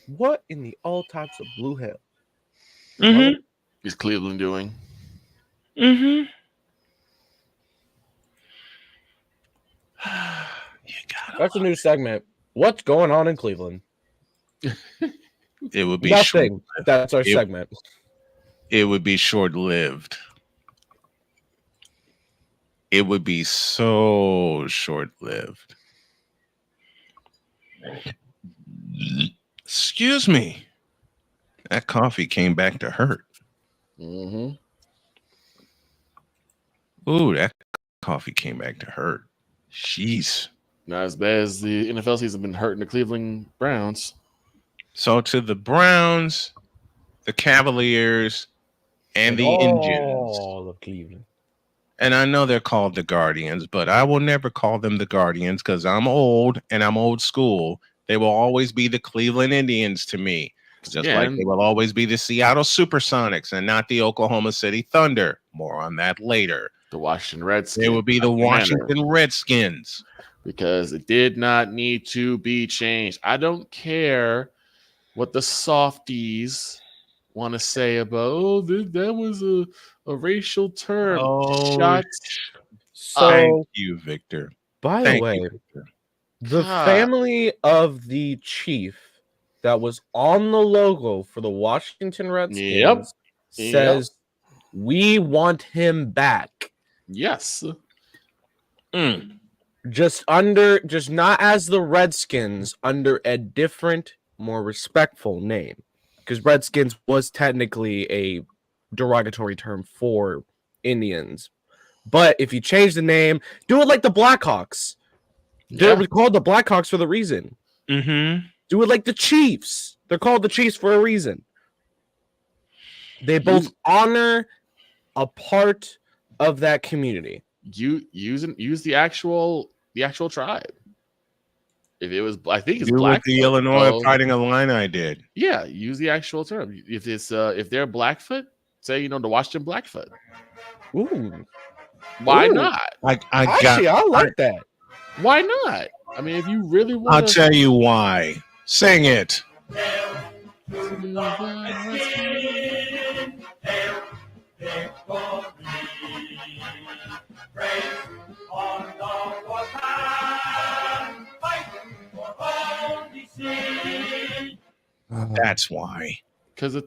What in the all types of blue hell? Mm-hmm. What is Cleveland doing? Mm-hmm. That's a new segment. What's going on in Cleveland? It would be nothing. That's our segment. It would be short-lived. It would be so short-lived. Excuse me. That coffee came back to hurt. Mm-hmm. Ooh, that coffee came back to hurt. Jeez. Not as bad as the NFL season been hurting the Cleveland Browns. So to the Browns, the Cavaliers, and the Indians. All of Cleveland. And I know they're called the Guardians, but I will never call them the Guardians because I'm old and I'm old school. They will always be the Cleveland Indians to me. Just like they will always be the Seattle Supersonics and not the Oklahoma City Thunder. More on that later. The Washington Redskins. They will be the Washington Redskins. Because it did not need to be changed. I don't care what the softies want to say about, that was a racial term. Thank you, Victor. By the way, the family of the chief that was on the logo for the Washington Redskins says we want him back. Yes. Just not as the Redskins, under a different, more respectful name. Because Redskins was technically a derogatory term for Indians. But if you change the name, do it like the Blackhawks. They were called the Blackhawks for the reason. Mm-hmm. Do it like the Chiefs. They're called the Chiefs for a reason. They both honor a part of that community. Use the actual tribe. If it was, I think it's do Black. What the Illinois Fighting Illini did. Yeah, use the actual term. If it's if they're Blackfoot, say the Washington Blackfoot. Ooh, why not? I like that. Why not? I mean, if you really want, I'll tell you why. Sing it. That's why. Because the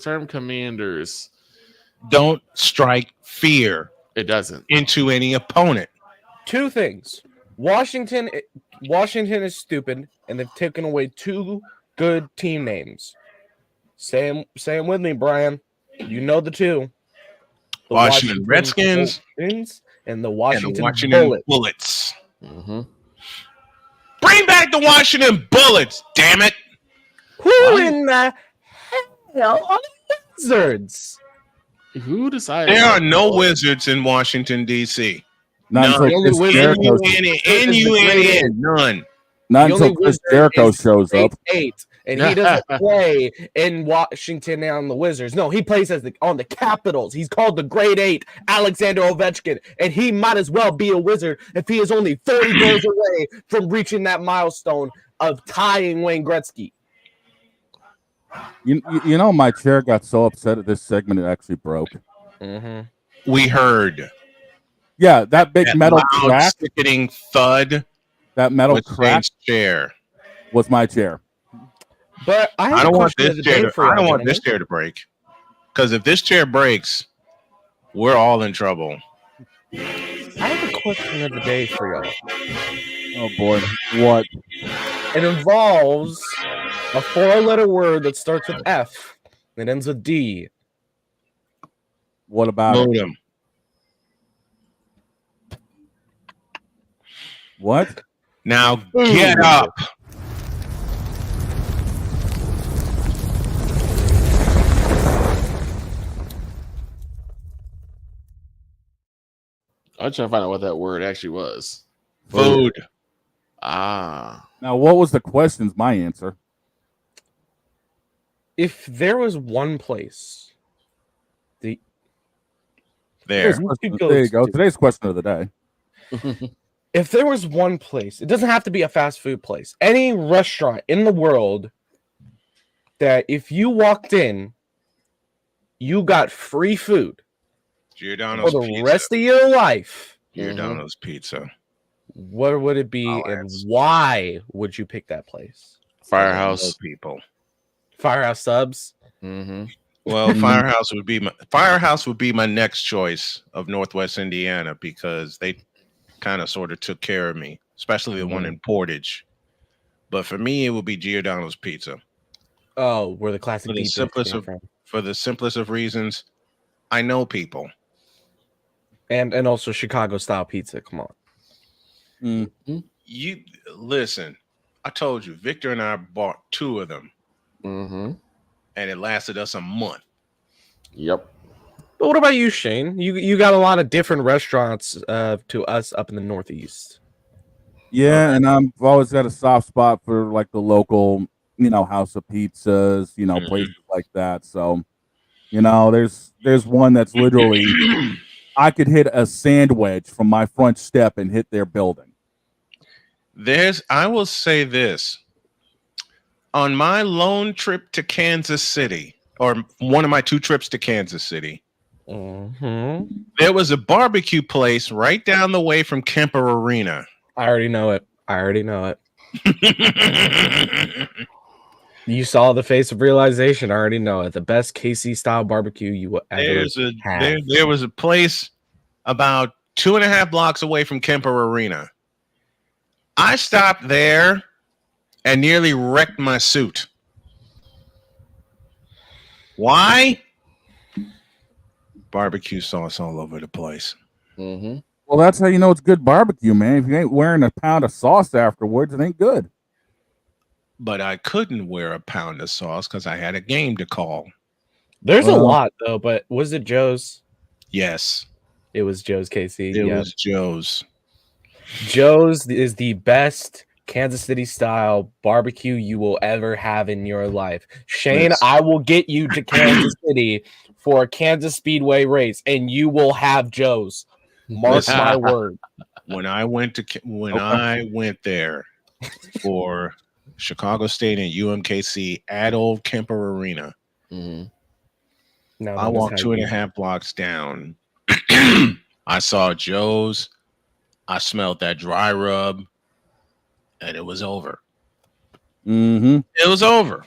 term commanders don't strike fear. It doesn't into any opponent. Two things. Washington is stupid, and they've taken away two good team names. Say them with me, Brian. You know the two. The Washington Redskins and the Washington Bullets. Mm-hmm. Bring back the Washington Bullets, damn it. Who in the hell are the Wizards? Who decided? There are no Wizards in Washington, D.C. Not until Chris Jericho. None. Not until Chris Jericho shows up. 8, and he doesn't play in Washington on the Wizards. No, he plays on the Capitals. He's called the Great 8, Alexander Ovechkin, and he might as well be a Wizard if he is only 40 goals away from reaching that milestone of tying Wayne Gretzky. You know, my chair got so upset at this segment it actually broke. Mm-hmm. We heard. Yeah, that big metal crack, sickening thud. That metal crack chair was my chair. But I don't want this chair. I don't want this chair to break. Because if this chair breaks, we're all in trouble. I have a question of the day for y'all. Oh boy, what? It involves a 4-letter word that starts with F and ends with D. What about Modem? What? Now get up. I'm trying to find out what that word actually was. Food. Ah. Now, what was the questions? My answer. If there was one place, There you go. Today's question of the day. If there was one place, it doesn't have to be a fast food place, any restaurant in the world that if you walked in, you got free food Giordano's for the pizza. rest of your life. Giordano's pizza. What would it be, and why would you pick that place? Firehouse people. Firehouse Subs. Mm-hmm. Well, Firehouse would be my next choice of Northwest Indiana because they kind of sort of took care of me, especially the one in Portage. But for me, it would be Giordano's Pizza. Oh, where the classic for the simplest of reasons, I know people, and also Chicago style pizza. Come on, you listen. I told you, Victor and I bought 2 of them, and it lasted us a month. Yep. But what about you, Shane? You got a lot of different restaurants to us up in the Northeast. Yeah, and I've always got a soft spot for like the local, House of Pizzas, places like that. So, there's one that's literally I could hit a sand wedge from my front step and hit their building. I will say this. On my lone trip to Kansas City, or one of my 2 trips to Kansas City, there was a barbecue place right down the way from Kemper Arena. I already know it. You saw the face of realization. I already know it. The best KC style barbecue you will ever have. There was a place about 2.5 blocks away from Kemper Arena. I stopped there and nearly wrecked my suit. Why? Barbecue sauce all over the place. Well, that's how you know it's good barbecue, man. If you ain't wearing a pound of sauce afterwards, it ain't good. But I couldn't wear a pound of sauce because I had a game to call. There's a lot, though, but was it Joe's? Yes. It was Joe's, KC. It was Joe's. Joe's is the best Kansas City style barbecue you will ever have in your life. Shane, I will get you to Kansas City for a Kansas Speedway race, and you will have Joe's. Mark my word. When I went there for Chicago State and UMKC at Old Kemper Arena, I walked 2.5 blocks down. I saw Joe's. I smelled that dry rub, and it was over. It was over.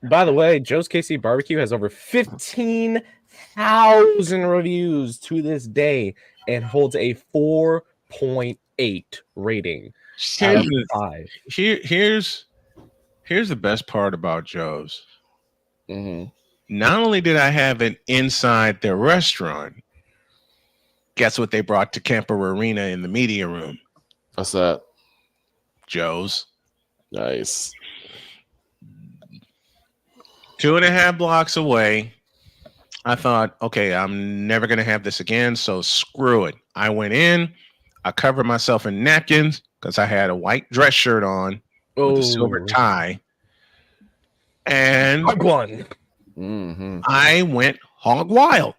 By the way, Joe's KC Barbecue has over 15,000 reviews to this day and holds a 4.8 rating out of 5. Here's the best part about Joe's. Not only did I have it inside their restaurant, guess what they brought to Kemper Arena in the media room? What's that? Joe's. Nice. 2.5 blocks away, I thought, okay, I'm never going to have this again, so screw it. I went in, I covered myself in napkins because I had a white dress shirt on with a silver tie. And I went hog wild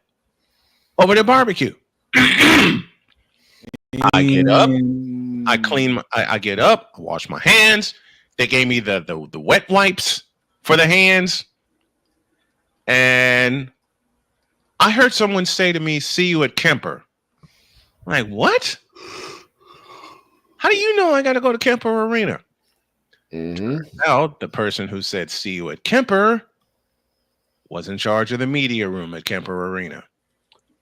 over the barbecue. I get up, I get up, I wash my hands. They gave me the wet wipes for the hands. And I heard someone say to me, "See you at Kemper." I'm like, what? How do you know I got to go to Kemper Arena? Turns out the person who said "see you at Kemper" was in charge of the media room at Kemper Arena.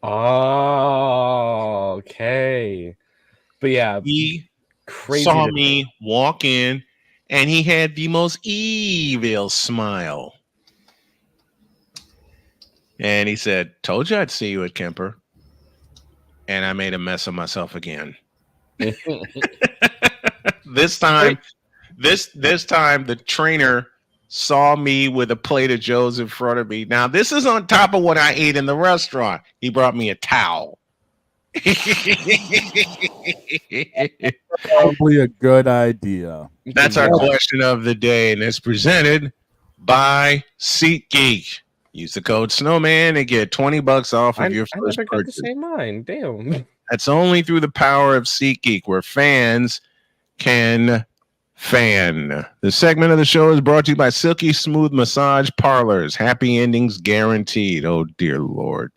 Oh, okay. But yeah, he crazy saw to me walk in, and he had the most evil smile. And he said, "Told you I'd see you at Kemper." And I made a mess of myself again. This time the trainer saw me with a plate of Joe's in front of me. Now, this is on top of what I ate in the restaurant. He brought me a towel. Probably a good idea. That's our question of the day, and it's presented by SeatGeek. Use the code Snowman and get $20 off of your first I never got to purchase. say mine. Damn. That's only through the power of SeatGeek, where fans can fan. The segment of the show is brought to you by Silky Smooth Massage Parlors. Happy endings guaranteed. Oh, dear Lord.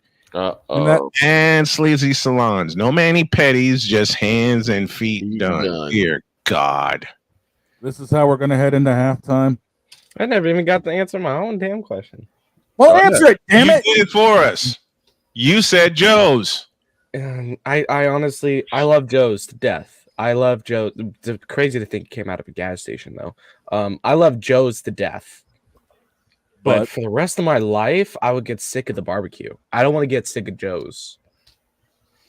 And Sleazy Salons. No mani-pedis, just hands and feet done. Dear God. This is how we're going to head into halftime. I never even got to answer my own damn question. Well, answer it, damn it. You did it for us. You said Joe's. I honestly, I love Joe's to death. I love Joe. It's crazy to think it came out of a gas station, though. I love Joe's to death. But for the rest of my life, I would get sick of the barbecue. I don't want to get sick of Joe's.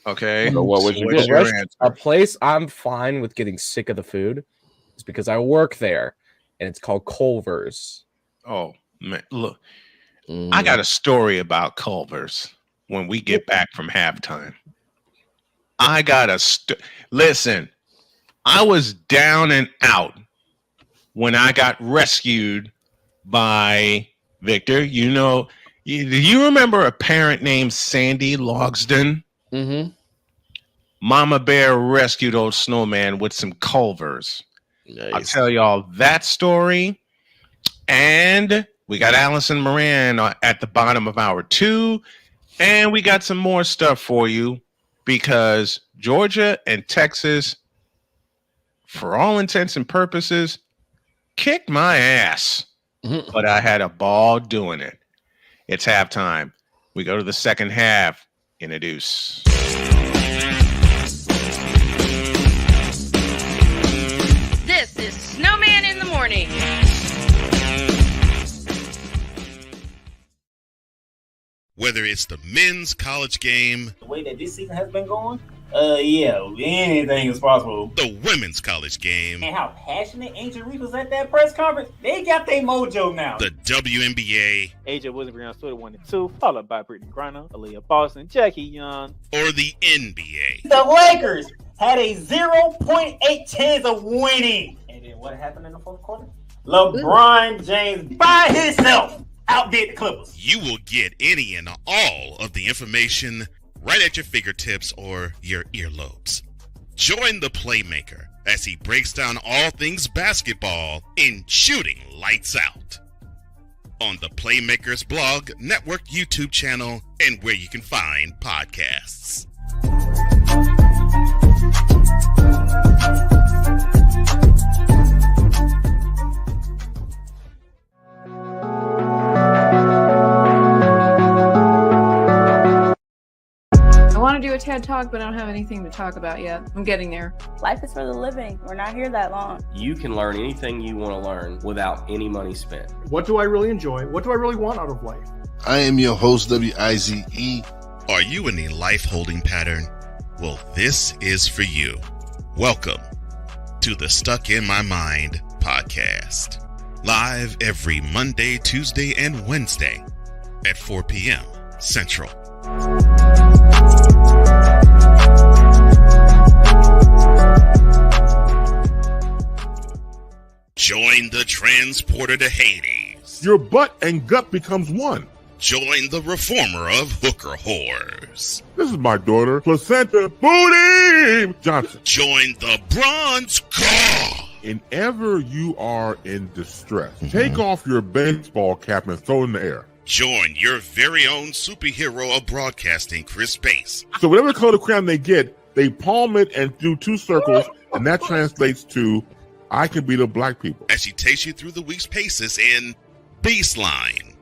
Okay. So what would you get? A place I'm fine with getting sick of the food is because I work there, and it's called Culver's. Oh, man. Look, I got a story about Culver's when we get back from halftime. I got listen, I was down and out when I got rescued by Victor. You know, do you remember a parent named Sandy Logsden? Mm-hmm. Mama Bear rescued old Snowman with some Culver's. Nice. I'll tell y'all that story. And we got Allison Moran at the bottom of hour 2. And we got some more stuff for you because Georgia and Texas, for all intents and purposes, kicked my ass. But I had a ball doing it. It's halftime. We go to the second half. Introduce. This is Snowman in the Morning. Whether it's the men's college game, The way that this season has been going, yeah, anything is possible. the women's college game, And how passionate Ancient Reef was at that press conference, they got their mojo now. the WNBA, AJ Wilson on Twitter 1 and 2, followed by Brittany Griner, Aaliyah Boston, Jackie Young, or the NBA. The Lakers had a 0.8 chance of winning. And then what happened in the fourth quarter? LeBron James by himself outdid the Clippers. You will get any and all of the information right at your fingertips or your earlobes. Join the Playmaker as he breaks down all things basketball in Shooting Lights Out on the Playmakers blog, network, YouTube channel, and where you can find podcasts. I want to do a TED Talk, but I don't have anything to talk about yet. I'm getting there. Life is for the living. We're not here that long. You can learn anything you want to learn without any money spent. What do I really enjoy? What do I really want out of life? I am your host, WIZE. Are you in a life holding pattern? Well, this is for you. Welcome to the Stuck in My Mind podcast. Live every Monday, Tuesday, and Wednesday at 4 p.m. Central. Join the transporter to Hades. Your butt and gut becomes one. Join the reformer of hooker whores. This is my daughter, Placenta Booty Johnson. Join the bronze car. Whenever you are in distress, take off your baseball cap and throw it in the air. Join your very own superhero of broadcasting, Chris Bass. So whatever color crayon they get, they palm it and do 2 circles, and that translates to, I can beat up black people. As she takes you through the week's paces in Baseline.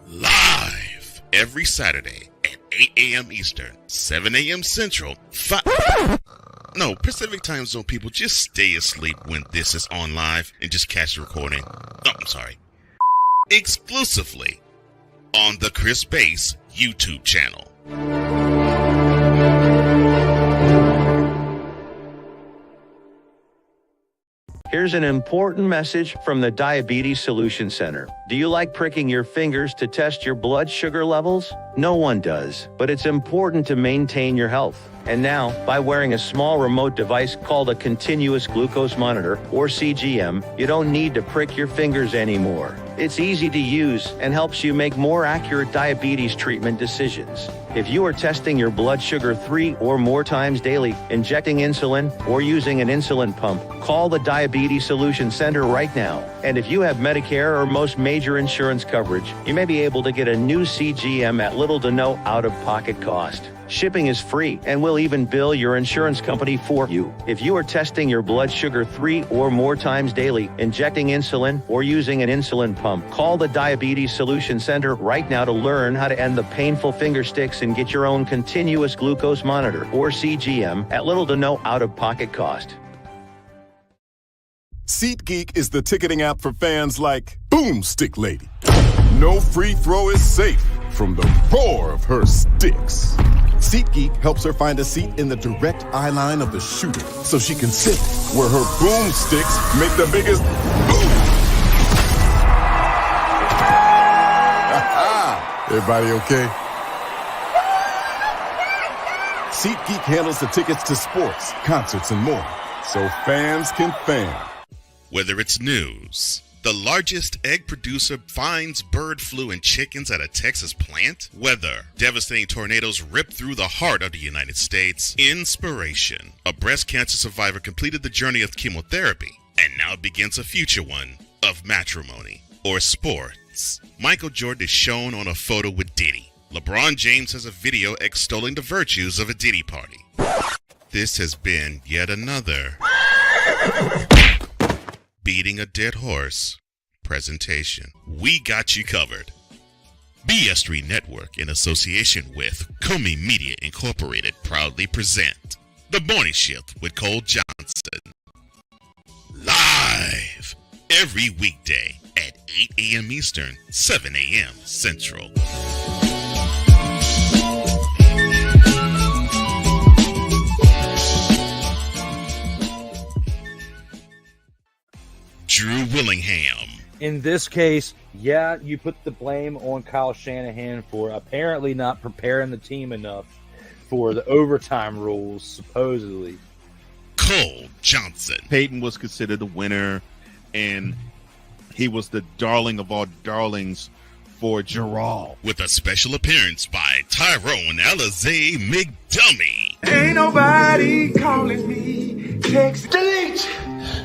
Live every Saturday at 8 a.m. Eastern, 7 a.m. Central, No, Pacific Time Zone people, just stay asleep when this is on live and just catch the recording. Oh, I'm sorry. Exclusively on the Chris Bass YouTube channel. Here's an important message from the Diabetes Solution Center. Do you like pricking your fingers to test your blood sugar levels? No one does, but it's important to maintain your health. And now, by wearing a small remote device called a continuous glucose monitor, or CGM, you don't need to prick your fingers anymore. It's easy to use and helps you make more accurate diabetes treatment decisions. If you are testing your blood sugar 3 or more times daily, injecting insulin, or using an insulin pump, call the Diabetes Solution Center right now. And if you have Medicare or most major insurance coverage, you may be able to get a new CGM at little to no out-of-pocket cost. Shipping is free and will even bill your insurance company for you. If you are testing your blood sugar 3 or more times daily, injecting insulin, or using an insulin pump, call the Diabetes Solution Center right now to learn how to end the painful finger sticks and get your own continuous glucose monitor, or CGM, at little to no out-of-pocket cost. SeatGeek is the ticketing app for fans like Boomstick Lady. No free throw is safe from the roar of her sticks. SeatGeek helps her find a seat in the direct eye line of the shooter so she can sit where her boomsticks make the biggest boom. Everybody okay? SeatGeek handles the tickets to sports, concerts, and more, so fans can fan. Whether it's news, the largest egg producer finds bird flu in chickens at a Texas plant, weather, devastating tornadoes rip through the heart of the United States, inspiration, a breast cancer survivor completed the journey of chemotherapy, and now begins a future one of matrimony, or sports. Michael Jordan is shown on a photo with Diddy. LeBron James has a video extolling the virtues of a Diddy party. This has been yet another beating a dead horse presentation. We got you covered. BS3 Network, in association with Comey Media Incorporated, proudly present The Morning Shift with Cole Johnson. Live every weekday at 8 a.m. Eastern, 7 a.m. Central. Drew Willingham. In this case, yeah, you put the blame on Kyle Shanahan for apparently not preparing the team enough for the overtime rules, supposedly. Cole Johnson. Peyton was considered the winner, and he was the darling of all darlings for Gerald. With a special appearance by Tyrone Alizé McDummy. Ain't nobody calling me. Text. Delete!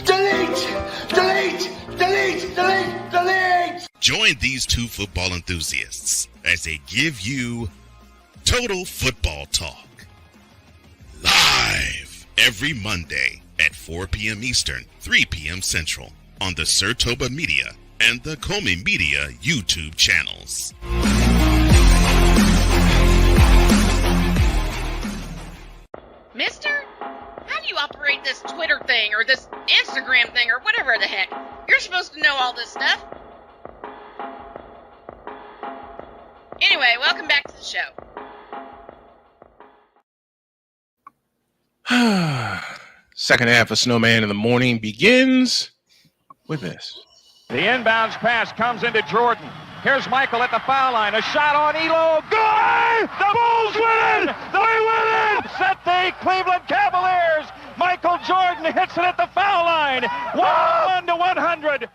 Delete! Delete! Delete! Delete! Delete! Join these two football enthusiasts as they give you Total Football Talk. Live every Monday at 4 p.m. Eastern, 3 p.m. Central on the Sertoba Media and the Comey Media YouTube channels. Mister, how do you operate this Twitter thing or this Instagram thing or whatever the heck? You're supposed to know all this stuff. Anyway, welcome back to the show. Second half of Snowman in the Morning begins with this. The inbounds pass comes into Jordan. Here's Michael at the foul line. A shot on Elo. Good! The Bulls win it! They win it! Set the Cleveland Cavaliers. Michael Jordan hits it at the foul line. 101 to 100.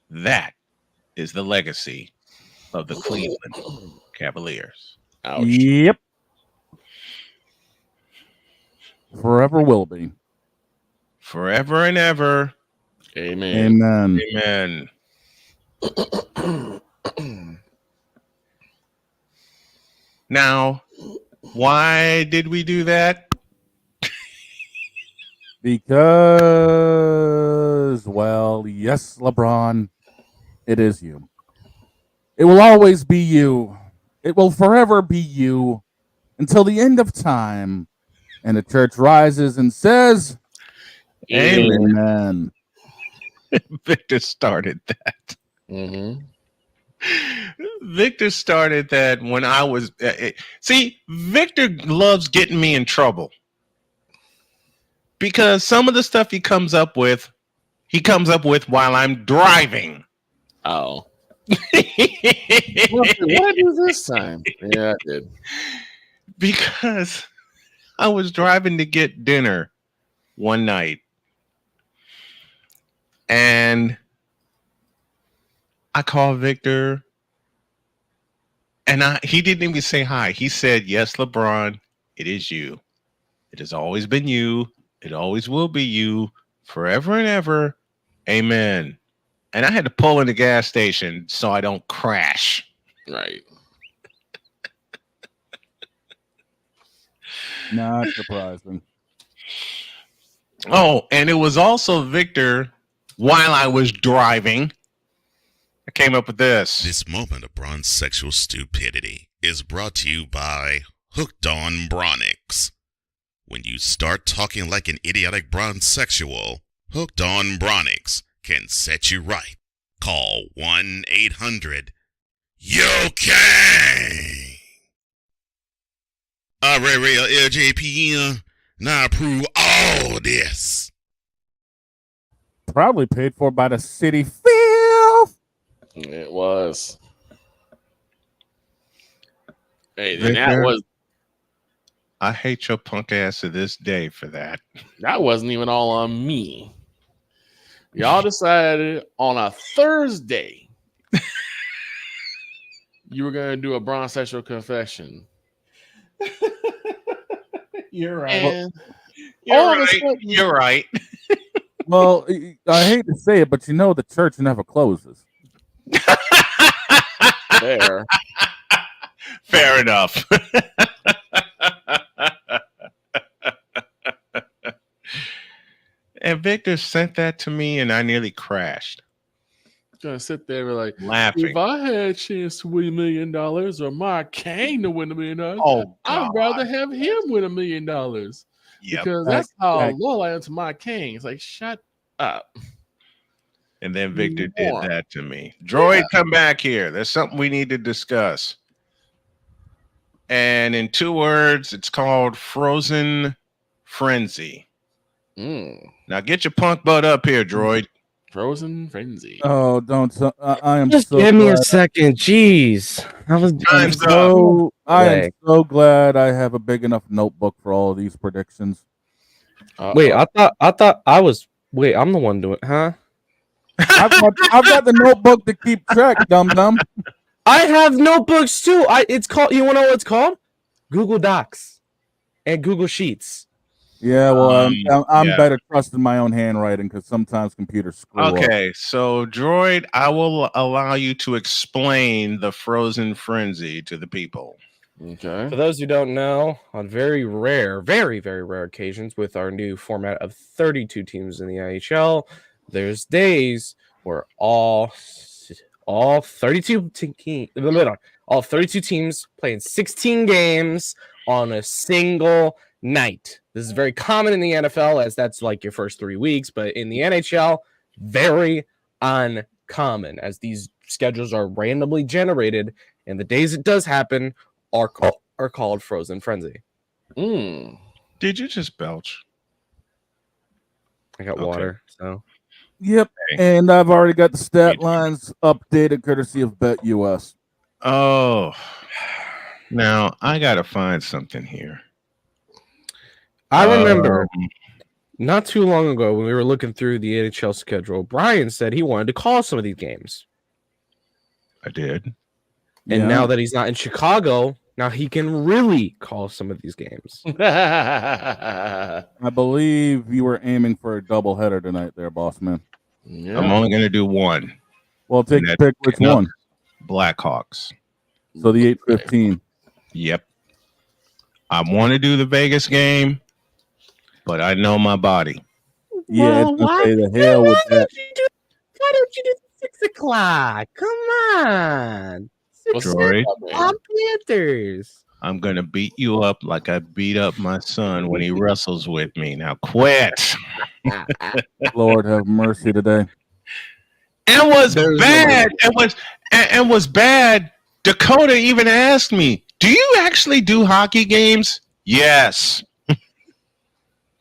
That is the legacy of the Cleveland Cavaliers. Ouch. Yep. Forever will be. Forever and ever. Amen. Amen. Amen. Now, why did we do that? Because, well, yes, LeBron, it is you. It will always be you. It will forever be you until the end of time. And the church rises and says, Amen. Victor started that. Mm-hmm. Victor started that when I was... see, Victor loves getting me in trouble. Because some of the stuff he comes up with while I'm driving. Oh. What did I do this time? Yeah, I did. Because I was driving to get dinner one night. And I called Victor. And he didn't even say hi. He said, yes, LeBron, it is you. It has always been you. It always will be you. Forever and ever. Amen. And I had to pull in the gas station so I don't crash. Right. Not surprising. Oh, and it was also Victor while I was driving. I came up with this. This moment of bronze sexual stupidity is brought to you by Hooked on Bronix. When you start talking like an idiotic bronze sexual, Hooked on Bronix can set you right. Call 1-800-YOKAY. Real LJPM. Now approve all this. Probably paid for by the city filth. It was. Hey, Victor, and that was. I hate your punk ass to this day for that. That wasn't even all on me. Y'all decided on a Thursday you were going to do a bronze sexual confession. You're right. And You're right. Well, I hate to say it, but you know the church never closes. Fair. Fair enough. And Victor sent that to me, and I nearly crashed. Gonna sit there and like laughing. If I had a chance to win $1 million or my Kane to win $1 million, I'd rather have him win $1 million. Yep. Because that's how loyal I am to my King. It's like, shut up. And then Victor did that to me. Droid, come back here. There's something we need to discuss. And in 2 words, it's called Frozen Frenzy. Now get your punk butt up here, Droid. Frozen Frenzy. Oh, don't! I am just so give me a glad. second. Jeez, I am so glad I have a big enough notebook for all of these predictions. Wait, I thought I was. Wait, I'm the one doing, huh? I've got the notebook to keep track, dum dum. I have notebooks too. It's called. You want to know what it's called? Google Docs and Google Sheets. Yeah, well, I'm better trusting my own handwriting because sometimes computers screw up. Okay, so Droid, I will allow you to explain the Frozen Frenzy to the people. Okay. For those who don't know, on very rare, very, very rare occasions with our new format of 32 teams in the NHL, there's days where all 32 teams playing 16 games on a single night. This is very common in the NFL as that's like your first 3 weeks, but in the NHL, very uncommon as these schedules are randomly generated, and the days it does happen are called Frozen Frenzy. Did you just belch? I got water, so Yep. And I've already got the stat lines updated courtesy of BetUS. Oh, now I got to find something here. I remember not too long ago when we were looking through the NHL schedule, Brian said he wanted to call some of these games. I did. And now that he's not in Chicago, now he can really call some of these games. I believe you were aiming for a doubleheader tonight there, boss man. Yeah. I'm only going to do one. Well, pick which one. Blackhawks. So the 8:15. Yep. I want to do the Vegas game, but I know my body. Yeah, it's gonna say the hell with that. Why don't you do 6 o'clock? Come on. 6 Droid. o'clock, Panthers. I'm going to beat you up like I beat up my son when he wrestles with me. Now quit. Lord have mercy today. And was bad. And was bad. Dakota even asked me, "Do you actually do hockey games?" Yes.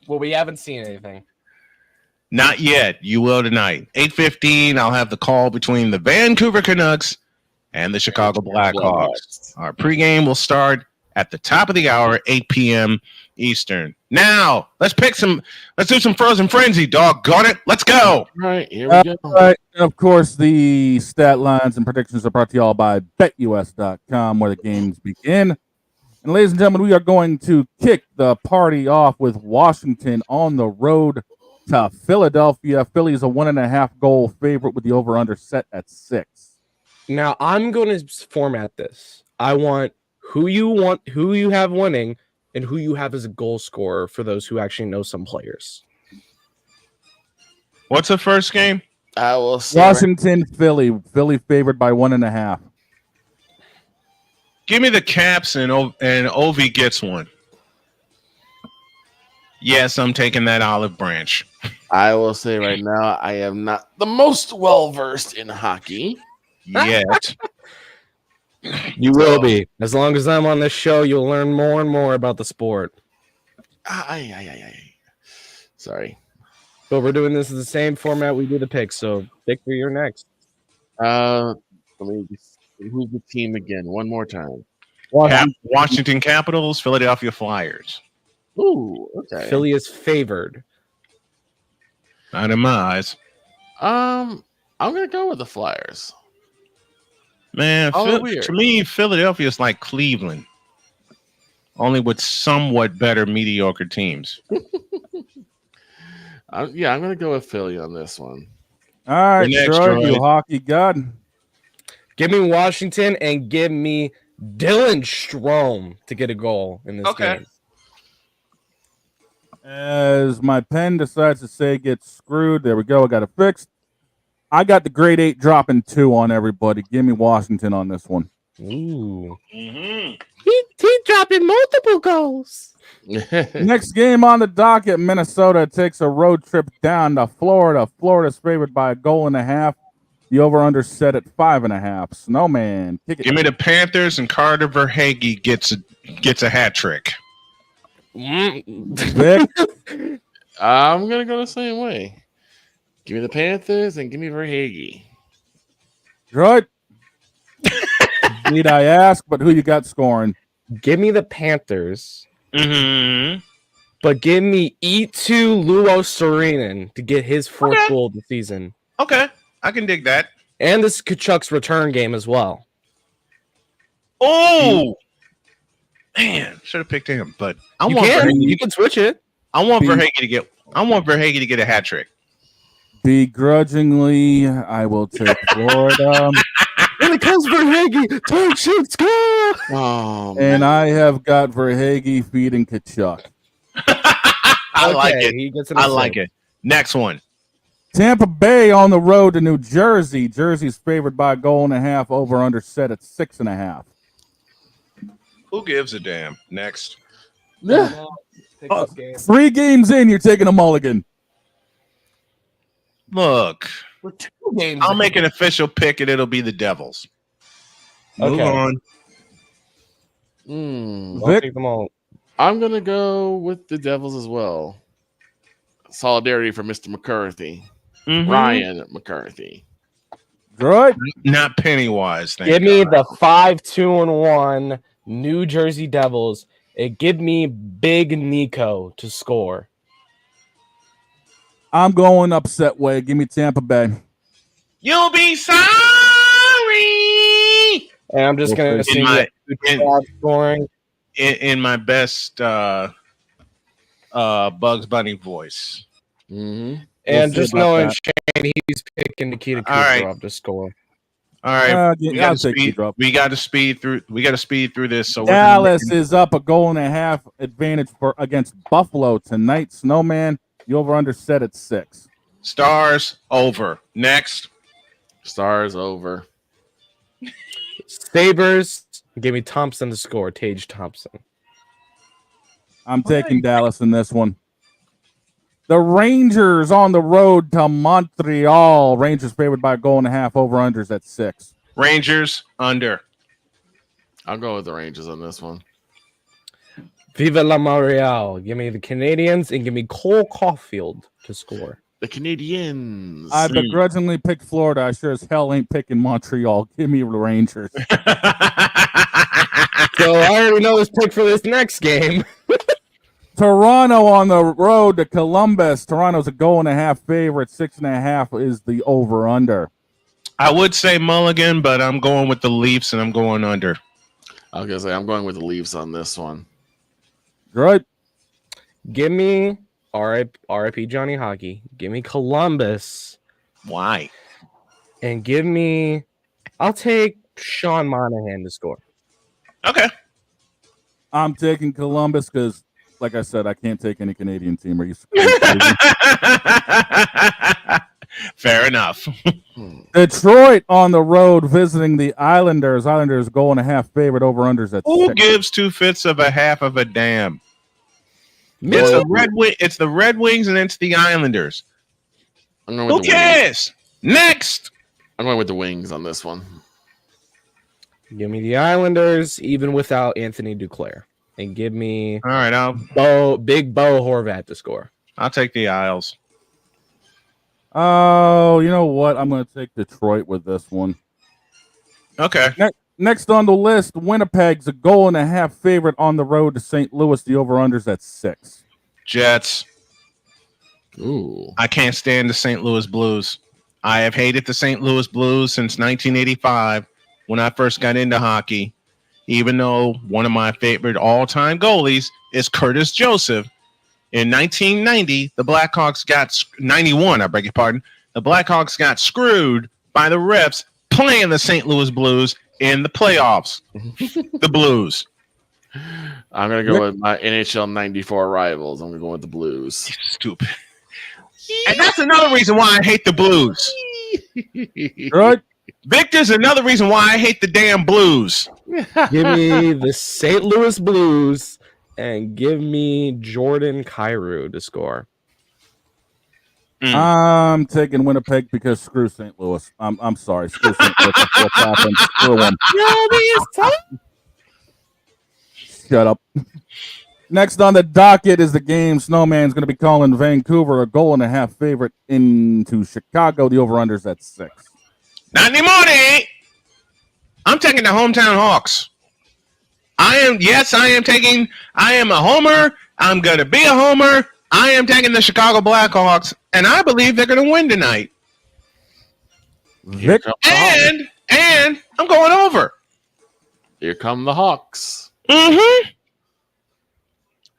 Well, we haven't seen anything. Not yet. You will tonight. 8:15. I'll have the call between the Vancouver Canucks and the Chicago Blackhawks. Our pregame will start at the top of the hour, 8 p.m. Eastern. Now, let's do some Frozen Frenzy, doggone it. Let's go. All right, here we go. All right. And of course, the stat lines and predictions are brought to you all by BetUS.com, where the games begin. And ladies and gentlemen, we are going to kick the party off with Washington on the road to Philadelphia. Philly is a 1.5 goal favorite with the over-under set at 6. Now, I'm going to format this. I want who you have winning and who you have as a goal scorer for those who actually know some players. What's the first game? I will say Washington, Philly. Philly favored by 1.5. Give me the Caps and Ovi gets one. Yes, I'm taking that olive branch. I will say right now, I am not the most well-versed in hockey. Yet. You will be. As long as I'm on this show, you'll learn more and more about the sport. Sorry. But we're doing this in the same format we do the picks, so Victor, you're next. Let me just, who's the team again? One more time. Washington Capitals, Philadelphia Flyers. Ooh, okay. Philly is favored. Not in my eyes. I'm gonna go with the Flyers. Man, to me, Philadelphia is like Cleveland, only with somewhat better mediocre teams. I'm going to go with Philly on this one. All right, Troy, you hockey god. Give me Washington and give me Dylan Strome to get a goal in this game. As my pen decides to say get screwed, there we go. I got it fixed. I got the grade 8 dropping 2 on everybody. Give me Washington on this one. Ooh. Mm-hmm. He dropping multiple goals. Next game on the docket, Minnesota takes a road trip down to Florida. Florida's favored by 1.5 goals. The over-under set at 5.5. Snowman, kick it. Give me the Panthers and Carter Verhaeghe gets a hat trick. Vic? I'm going to go the same way. Give me the Panthers and give me Verhaeghe. Right. Need I ask, but who you got scoring? Give me the Panthers. Mm-hmm. But give me E2 Luo Serenen to get his 4th goal of the season. Okay. I can dig that. And this is Kachuk's return game as well. Oh! Man, should have picked him, but you can switch it. I want Verhaeghe to get a hat trick. Begrudgingly, I will take Florida. And it comes Verhaeghe, touch shoot, score! Oh, and I have got Verhaeghe feeding Kachuk. I like it. I like it. Next one. Tampa Bay on the road to New Jersey. Jersey's favored by 1.5 goals, over under set at 6.5. Who gives a damn? Next. 3 games in, you're taking a mulligan. Look, we're 2 games. I'll make an official pick, and it'll be the Devils. Move on. Vic? I'm gonna go with the Devils as well. Solidarity for Mr. McCarthy. Ryan McCarthy. Good. Not Pennywise. Give me the 5-2-1 New Jersey Devils. Give me Big Nico to score. I'm going upset way. Give me Tampa Bay. You'll be sorry. And I'm just going to sing scoring. In my best Bugs Bunny voice. Mm-hmm. And just knowing Shane, he's picking Nikita Kucherov to score. All right, we got to speed through this. So Dallas is up a goal and a half advantage against Buffalo tonight. Snowman, the over/under set at 6. Stars over. Next, Stars over. Sabres, give me Thompson to score. Tage Thompson. I'm taking Dallas in this one. The Rangers on the road to Montreal. Rangers favored by a goal and a half. Over/unders at 6. Rangers under. I'll go with the Rangers on this one. Viva la Montreal. Give me the Canadians and give me Cole Caulfield to score. The Canadians. I begrudgingly picked Florida. I sure as hell ain't picking Montreal. Give me the Rangers. So I already know this pick for this next game. Toronto on the road to Columbus. Toronto's a goal and a half favorite. 6.5 is the over/under. I would say Mulligan, but I'm going with the Leafs and I'm going under. I was gonna say I'm going with the Leafs on this one. Good. Give me RIP Johnny Hockey. Give me Columbus. Why? And give me. I'll take Sean Monahan to score. Okay. I'm taking Columbus because, like I said, I can't take any Canadian team. Are you Fair enough. Detroit on the road visiting the Islanders. Islanders goal and a half favorite. Over/unders at 6. Who gives 2/5 of a half of a damn? It's the Red Wings and it's the Islanders. Who cares? Next. I'm going with the Wings on this one. Give me the Islanders, even without Anthony Duclair. And give me all right, Big Bo Horvat to score. I'll take the Isles. Oh, you know what? I'm going to take Detroit with this one. Okay. Next on the list, Winnipeg's a goal and a half favorite on the road to St. Louis. The over/unders at 6. Jets. Ooh. I can't stand the St. Louis Blues. I have hated the St. Louis Blues since 1985 when I first got into hockey. Even though one of my favorite all-time goalies is Curtis Joseph. In 1990, the Blackhawks got 91. I beg your pardon. The Blackhawks got screwed by the refs playing the St. Louis Blues in the playoffs. The Blues. I'm gonna go with my NHL '94 rivals. I'm gonna go with the Blues. Stupid. And that's another reason why I hate the Blues. Right? Victor's another reason why I hate the damn Blues. Give me the St. Louis Blues and give me Jordan Kyrou to score. I'm taking Winnipeg because screw St. Louis. I'm sorry. Screw St. Louis. What's happened? Screw them. Shut up. Next on the docket is the game. Snowman's going to be calling Vancouver a goal and a half favorite into Chicago. The over/unders at 6. Not anymore. I'm taking the hometown Hawks. I am a homer. I'm going to be a homer. I am taking the Chicago Blackhawks, and I believe they're going to win tonight. And I'm going over. Here come the Hawks. Mm-hmm.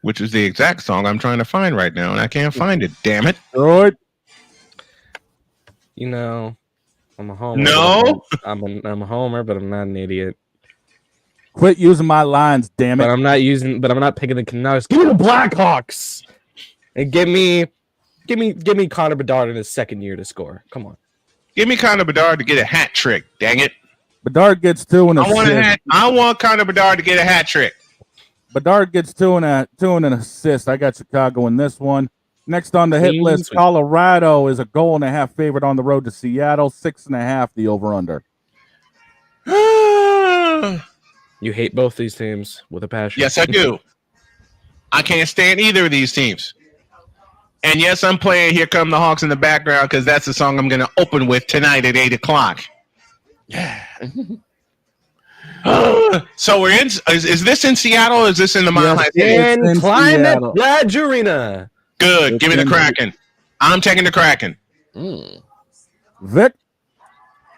Which is the exact song I'm trying to find right now, and I can't find it. Damn it! Right. You know, I'm a homer. No, I'm a homer, but I'm not an idiot. Quit using my lines, damn it! But I'm not picking the Canucks. Give me the Blackhawks, and give me Connor Bedard in his second year to score. Come on, give me Connor Bedard to get a hat trick. Dang it! Bedard gets 2 and I want Connor Bedard to get a hat trick. Bedard gets 2 and an assist. I got Chicago in this one. Next on the hit list, Colorado is a goal and a half favorite on the road to Seattle. 6.5 the over/under. You hate both these teams with a passion. Yes, I do. I can't stand either of these teams. And yes, I'm playing Here Come the Hawks in the background because that's the song I'm going to open with tonight at 8 o'clock. Yeah. So we're in. Is this in Seattle or is this in the Mile High City? In Climate Pledge Arena. Good. Give me the Kraken. I'm taking the Kraken. Vic?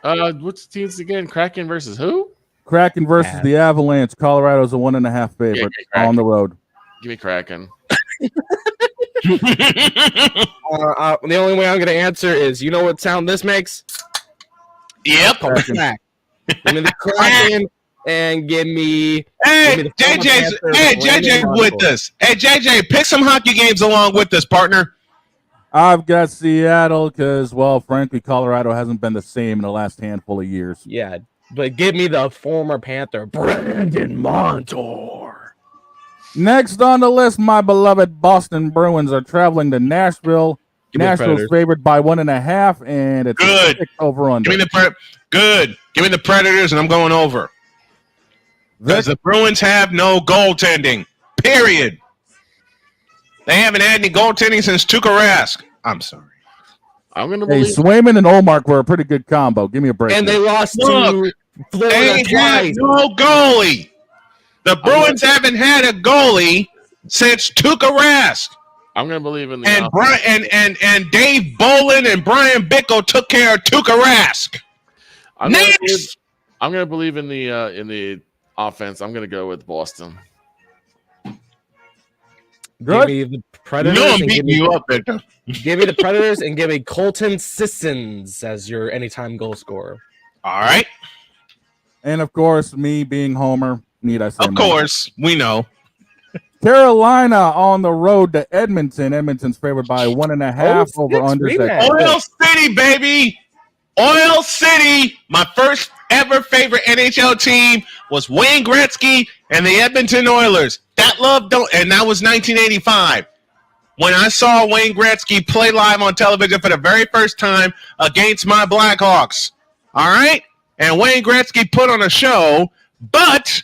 What's the teams again? Kraken versus who? Kraken versus the Avalanche. Colorado's a 1.5 favorite on the road. Give me Kraken. The only way I'm going to answer is, you know what sound this makes? Yep. Crack. Give me the Kraken and give me. Hey, JJ's with us. Hey, JJ, pick some hockey games along with us, partner. I've got Seattle because, well, frankly, Colorado hasn't been the same in the last handful of years. Yeah, but give me the former Panther, Brandon Montour. Next on the list, my beloved Boston Bruins are traveling to Nashville. Nashville's favored by 1.5, and it's good over under. Give me the Predators, and I'm going over. Because the Bruins have no goaltending. Period. They haven't had any goaltending since Tuukka Rask. I'm sorry. I'm gonna believe. Swayman and Olmark were a pretty good combo. Give me a break. And they lost to Florida they twice. Have no goalie. The Bruins haven't had a goalie since Tuukka Rask. I'm gonna believe in the and Brian and Dave Bolin and Brian Bickle took care of Tuukka Rask. I'm gonna believe in the offense. I'm gonna go with Boston. Give me the Predators. No, I'm beating you up, Victor. Give me the Predators and give me Colton Sissons as your anytime goal scorer. All right. And of course, me being Homer, need I say? Of course, we know. Carolina on the road to Edmonton. Edmonton's favored by 1.5 over under. Oil City, baby. Oil City. My first ever favorite NHL team was Wayne Gretzky and the Edmonton Oilers. That was 1985. When I saw Wayne Gretzky play live on television for the very first time against my Blackhawks. All right? And Wayne Gretzky put on a show, but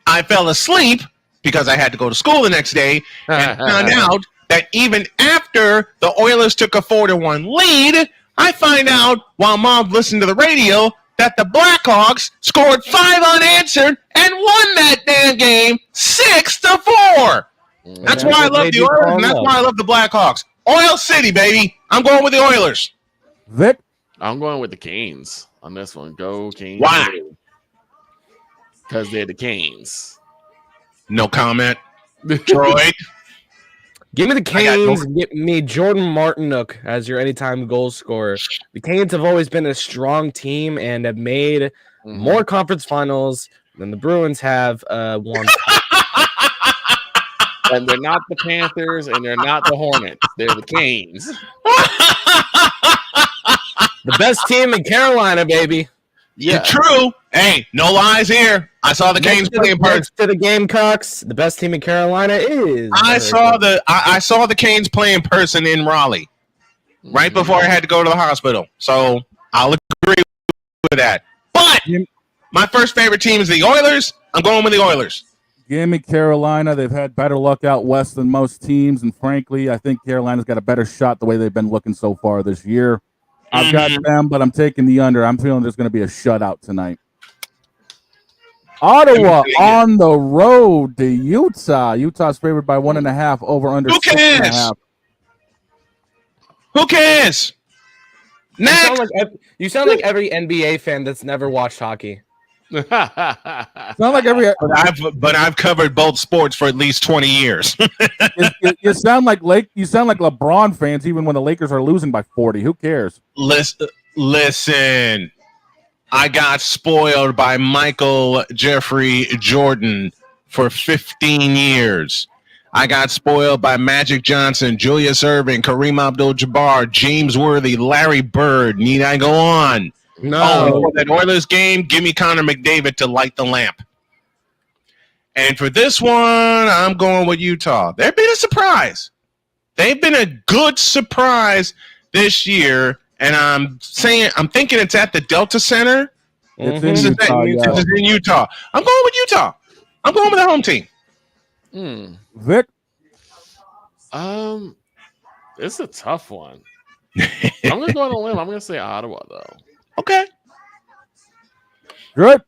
I fell asleep because I had to go to school the next day and found out that even after the Oilers took a 4-1 lead, I find out while Mom listened to the radio that the Blackhawks scored 5 unanswered and won that damn game 6-4. That's why I love the Oilers, and that's why I love the Blackhawks. Oil City, baby. I'm going with the Oilers. Vic? I'm going with the Canes on this one. Go Canes. Why? Because they're the Canes. No comment. Troy? Give me the Canes and get me Jordan Martinook as your anytime goal scorer. The Canes have always been a strong team and have made more conference finals than the Bruins have won. And they're not the Panthers and they're not the Hornets. They're the Canes. The best team in Carolina, baby. Yeah, true. Hey, no lies here. I saw the Canes play in person. To the Gamecocks, the best team in Carolina is. I saw the Canes play in person in Raleigh right before I had to go to the hospital. So I'll agree with that. But my first favorite team is the Oilers. I'm going with the Oilers. Give me Carolina. They've had better luck out west than most teams, and frankly, I think Carolina's got a better shot the way they've been looking so far this year. I've got them, but I'm taking the under. I'm feeling there's going to be a shutout tonight. Ottawa on the road to Utah. Utah's favored by 1.5 over under. Who cares? 6.5. Who cares? Next. You sound like every NBA fan that's never watched hockey. It's not like every. But I've covered both sports for at least 20 years. You sound like LeBron fans, even when the Lakers are losing by 40. Who cares? Listen. I got spoiled by Michael Jeffrey Jordan for 15 years. I got spoiled by Magic Johnson, Julius Erving, Kareem Abdul-Jabbar, James Worthy, Larry Bird. Need I go on? No. That Oilers game, give me Connor McDavid to light the lamp. And for this one, I'm going with Utah. They've been a surprise. They've been a good surprise this year. And I'm thinking it's at the Delta Center. It's in Utah. It's in Utah. I'm going with Utah. I'm going with the home team. Vic? It's a tough one. I'm gonna go on a limb. I'm gonna say Ottawa though. Okay. Good.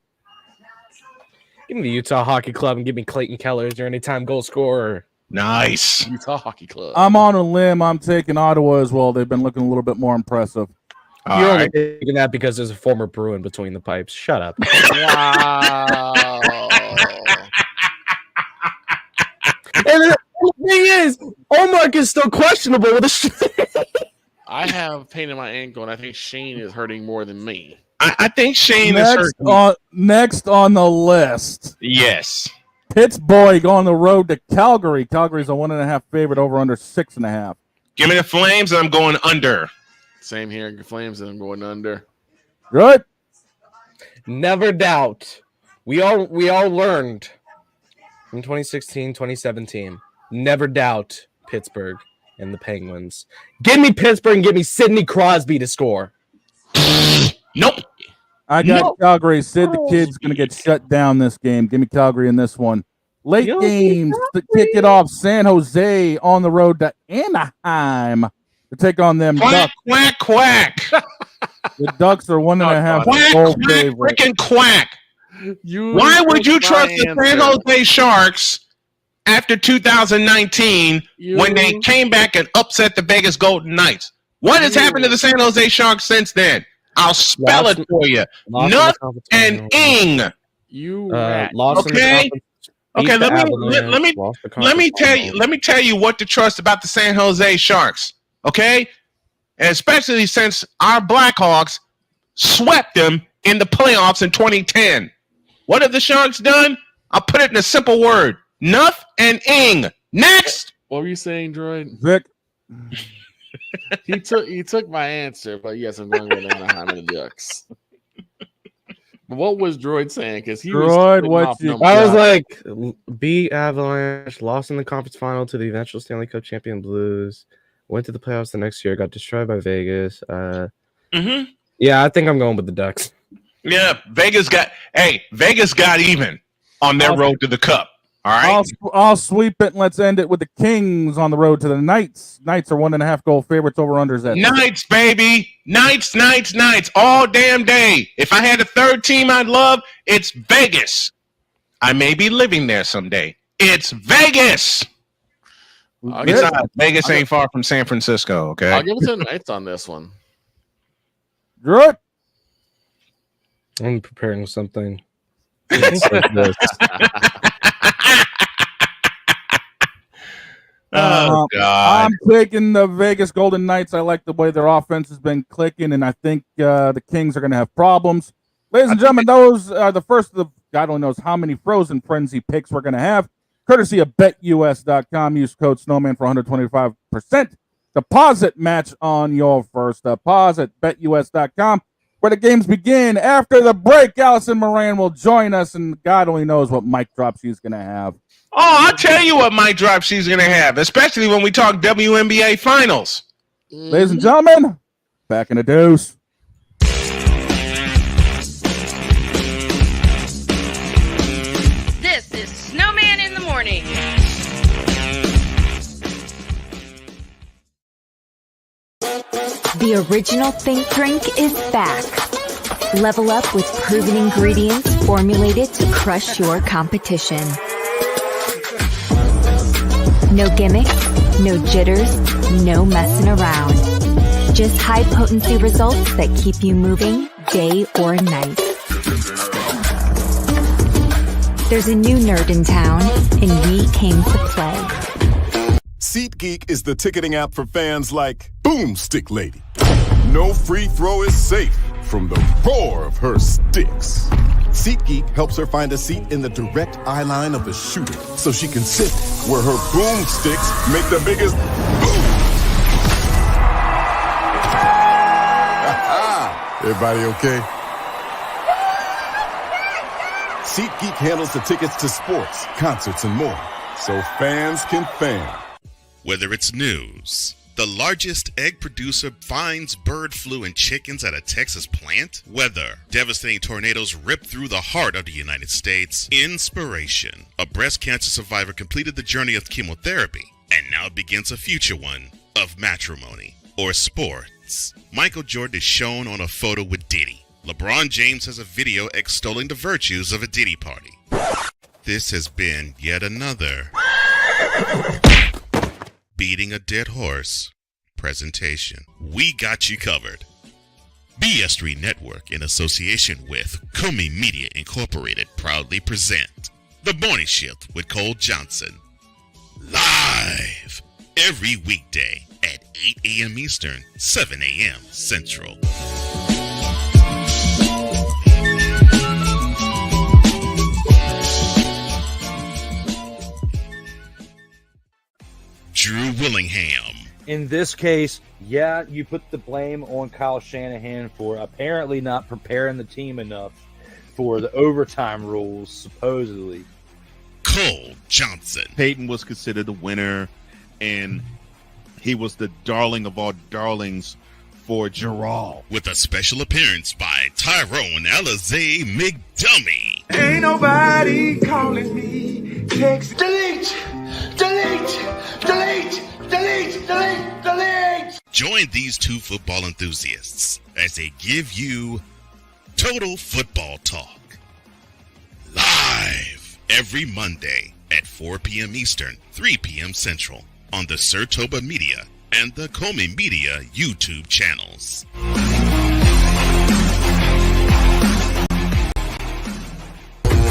Give me the Utah Hockey Club and give me Clayton Keller as your anytime goal scorer. Nice. Utah Hockey Club. I'm on a limb. I'm taking Ottawa as well. They've been looking a little bit more impressive. You're only taking that because there's a former Bruin between the pipes. Shut up. Wow. And the thing is, Omar is still questionable with a I have pain in my ankle, and I think Shane is hurting more than me. I think Shane is hurting. Next on the list. Yes. Pittsburgh on the road to Calgary. Calgary's a 1.5 favorite over under 6.5. Give me the Flames, and I'm going under. Same here, Flames, and I'm going under. Good. Never doubt. We all learned from 2016, 2017. Never doubt Pittsburgh and the Penguins. Give me Pittsburgh and give me Sidney Crosby to score. Nope. I got Calgary. Sid the Kid's going to get shut down this game. Give me Calgary in this one. Late games to kick it off. San Jose on the road to Anaheim to take on them Quack, Ducks. quack, quack. The Ducks are 1.5 goal favorite. Freaking quack. Why would you trust the San Jose Sharks after 2019 when they came back and upset the Vegas Golden Knights? What has happened to the San Jose Sharks since then? I'll spell it for you. Nut and ing. You okay? Okay, let me tell you what to trust about the San Jose Sharks. Okay? And especially since our Blackhawks swept them in the playoffs in 2010. What have the Sharks done? I'll put it in a simple word. Nuff and ing. Next. What were you saying, Droid? Vic. He took my answer, but yes, I'm going with Anaheim and the Ducks. But what was Droid saying? Because he Droid, I was like, beat Avalanche, lost in the conference final to the eventual Stanley Cup champion Blues, went to the playoffs the next year, got destroyed by Vegas. Yeah, I think I'm going with the Ducks. Yeah, Vegas got even on their road to the Cup. All right. I'll sweep it and let's end it with the Kings on the road to the Knights. Knights are 1.5 goal favorites over unders at Knights, baby. Knights all damn day. If I had a third team I'd love, it's Vegas. I may be living there someday. It's Vegas. Vegas ain't far from San Francisco, okay? I'll give it to the Knights on this one. Good. I'm preparing something. Oh, God. I'm taking the Vegas Golden Knights. I like the way their offense has been clicking, and I think the Kings are going to have problems. Ladies and gentlemen, those are the first of the God only knows how many Frozen Frenzy picks we're going to have, courtesy of BetUS.com. Use code Snowman for 125% deposit match on your first deposit. BetUS.com, where the games begin. After the break, Allison Moran will join us, and God only knows what mic drop she's going to have. Oh, I'll tell you what mic drop she's going to have, especially when we talk WNBA Finals. Ladies and gentlemen, back in the deuce. This is Snowman in the Morning. The original Think Drink is back. Level up with proven ingredients formulated to crush your competition. No gimmicks, no jitters, no messing around. Just high-potency results that keep you moving day or night. There's a new nerd in town, and we came to play. SeatGeek is the ticketing app for fans like Boomstick Lady. No free throw is safe from the roar of her sticks. SeatGeek helps her find a seat in the direct eye line of the shooter so she can sit where her boomsticks make the biggest boom. Everybody okay? SeatGeek handles the tickets to sports, concerts, and more, so fans can fan. Whether it's news, the largest egg producer finds bird flu in chickens at a Texas plant, weather, devastating tornadoes rip through the heart of the United States, inspiration, a breast cancer survivor completed the journey of chemotherapy and now begins a future one, of matrimony or sports. Michael Jordan is shown on a photo with Diddy. LeBron James has a video extolling the virtues of a Diddy party. This has been yet another Beating a Dead Horse presentation. We got you covered. BS3 Network, in association with Comey Media Incorporated, proudly present The Morning Shift with Cole Johnson. Live every weekday at 8 a.m. Eastern, 7 a.m. Central. Drew Willingham. In this case, yeah, you put the blame on Kyle Shanahan for apparently not preparing the team enough for the overtime rules, supposedly. Cole Johnson. Peyton was considered the winner, and he was the darling of all darlings for Gerald. With a special appearance by Tyrone Alizé McDummy. Ain't nobody calling me. Text. Delete! Delete! Delete! Delete! Delete! Delete! Join these two football enthusiasts as they give you total football talk. Live every Monday at 4 p.m. Eastern, 3 p.m. Central on the Sertoba Media and the Comey Media YouTube channels.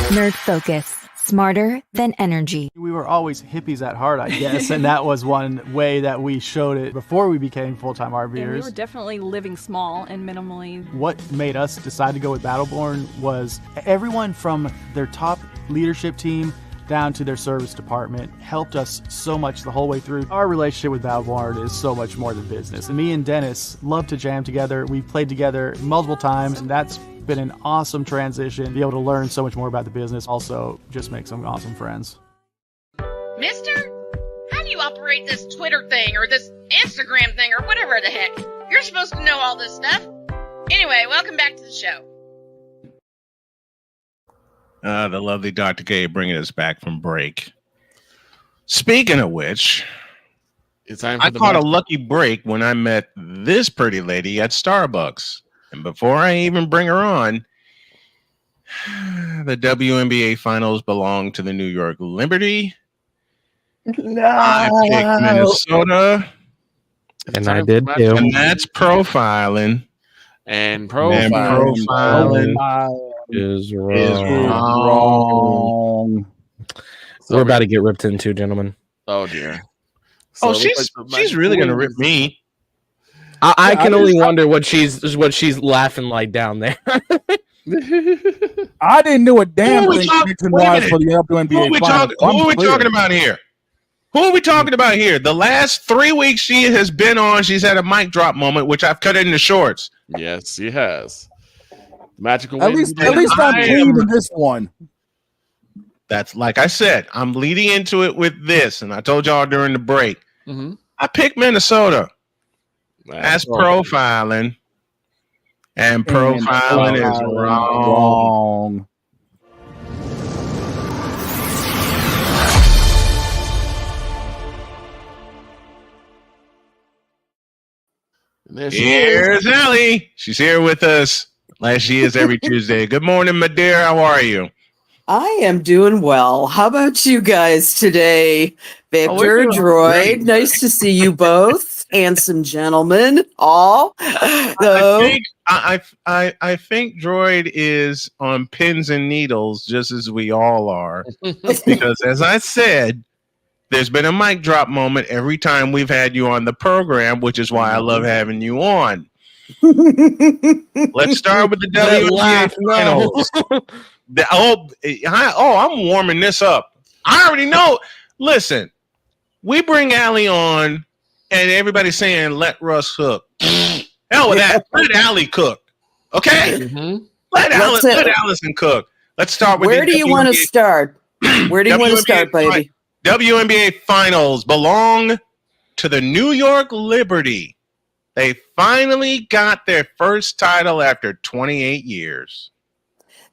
Nerd Focus. Smarter than energy. We were always hippies at heart, I guess, and that was one way that we showed it before we became full-time RVers. Yeah, we were definitely living small and minimally. What made us decide to go with Battleborn was everyone from their top leadership team down to their service department helped us so much the whole way through. Our relationship with Battleborn is so much more than business. And me and Dennis love to jam together. We've played together multiple times, and that's been an awesome transition. Be able to learn so much more about the business. Also, just make some awesome friends. Mister, how do you operate this Twitter thing or this Instagram thing or whatever the heck? You're supposed to know all this stuff. Anyway, welcome back to the show. The lovely Dr. K bringing us back from break. Speaking of which, it's time for I caught a lucky break when I met this pretty lady at Starbucks. And before I even bring her on, the WNBA finals belong to the New York Liberty. No. I picked Minnesota. And I did too. And that's profiling. And profiling is wrong. We're about to get ripped into, gentlemen. Oh dear. So she's really gonna rip me. I can only wonder what she's laughing like down there. I didn't do a damn thing prediction-wise for the WNBA Who are we talking about here? Who are we talking about here? The last 3 weeks she has been on, she's had a mic drop moment, which I've cut into shorts. Yes, she has. Magical. At least I'm clean in this one. That's like I said. I'm leading into it with this, and I told y'all during the break. Mm-hmm. I picked Minnesota. That's profiling, and profiling is wrong. Here's Allie. She's here with us, like she is every Tuesday. Good morning, my dear. How are you? I am doing well. How about you guys today? Victor, Droid, nice to see you both. Handsome gentlemen, all. I think Droid is on pins and needles, just as we all are. Because as I said, there's been a mic drop moment every time we've had you on the program, which is why I love having you on. Let's start with the WNBA finals. I'm warming this up. I already know. Listen, we bring Allie on, and everybody's saying, let Russ cook. Hell with that. Let Allie cook. Okay? Mm-hmm. Let Allison cook. Let's start with Where do you want to start? Where do you want to start, baby? WNBA finals belong to the New York Liberty. They finally got their first title after 28 years.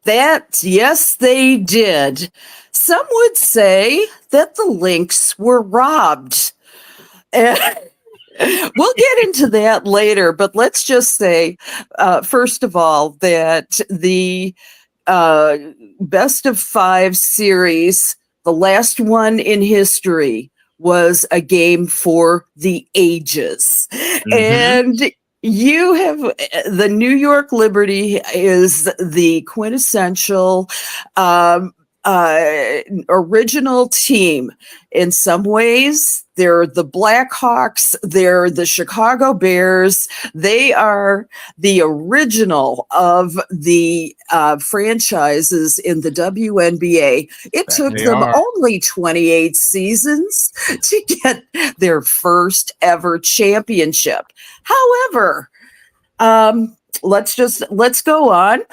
Yes, they did. Some would say that the Lynx were robbed. We'll get into that later, but let's just say, first of all, that the best of 5 series, the last one in history, was a game for the ages. And you have the New York Liberty is the quintessential original team. In some ways, they're the Blackhawks, they're the Chicago Bears. They are the original of the franchises in the WNBA. It took them only 28 seasons to get their first ever championship. However, let's go on.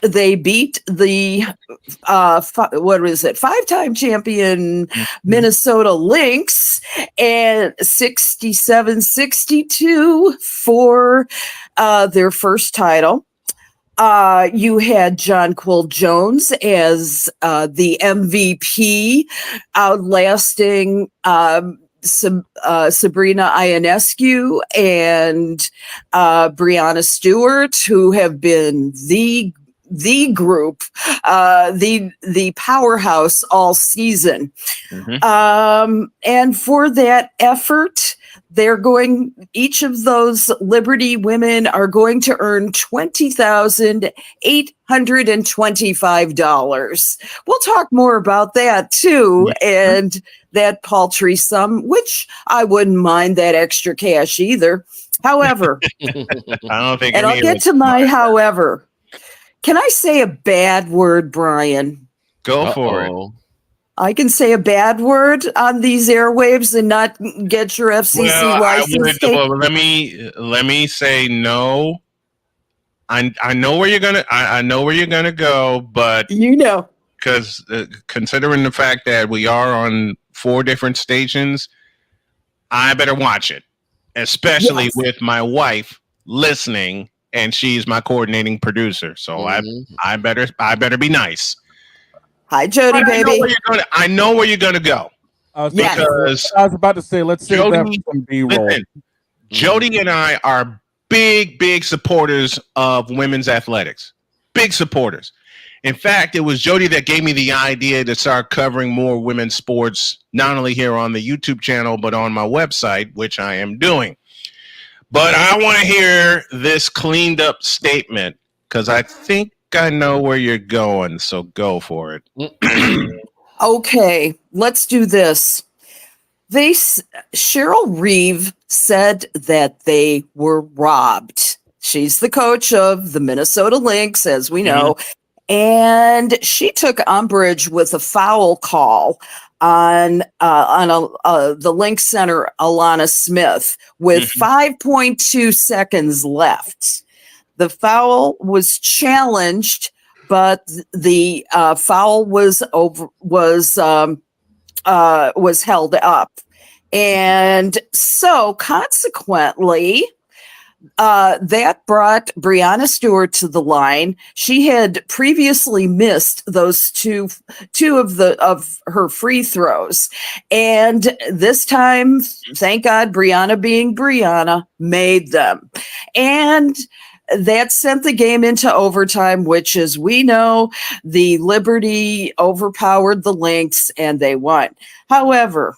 They beat the 5-time champion Minnesota Lynx and 67-62 for their first title. You had Jonquil Jones as the MVP, outlasting Sabrina Ionescu and Brianna Stewart, who have been the group, the powerhouse all season. And for that effort, each of those Liberty women are going to earn $20,825. We'll talk more about that too. And that paltry sum, which I wouldn't mind that extra cash either. However, I don't think, and I'll get to my however. Can I say a bad word, Brian? Go for it. I can say a bad word on these airwaves and not get your FCC license. Let me say no. I know where you're gonna. I know where you're gonna go, but because considering the fact that we are on 4 different stations, I better watch it, especially with my wife listening. And she's my coordinating producer, so I better be nice. Hi, Jody, baby. I know where you're gonna go. Because I was about to say, let's save that for some B-roll. Jody and I are big supporters of women's athletics. Big supporters. In fact, it was Jody that gave me the idea to start covering more women's sports, not only here on the YouTube channel, but on my website, which I am doing. But I want to hear this cleaned up statement because I think I know where you're going. So go for it. Okay, let's do this. Cheryl Reeve said that they were robbed. She's the coach of the Minnesota Lynx, as we know, and she took umbrage with a foul call on the Lynx center, Alana Smith, with 5.2 seconds left. The foul was challenged, but the foul was held up, and so consequently, that brought Brianna Stewart to the line. She had previously missed those two of her free throws, and this time, thank God, Brianna being Brianna, made them, and that sent the game into overtime, which, as we know, the Liberty overpowered the Lynx and they won. However,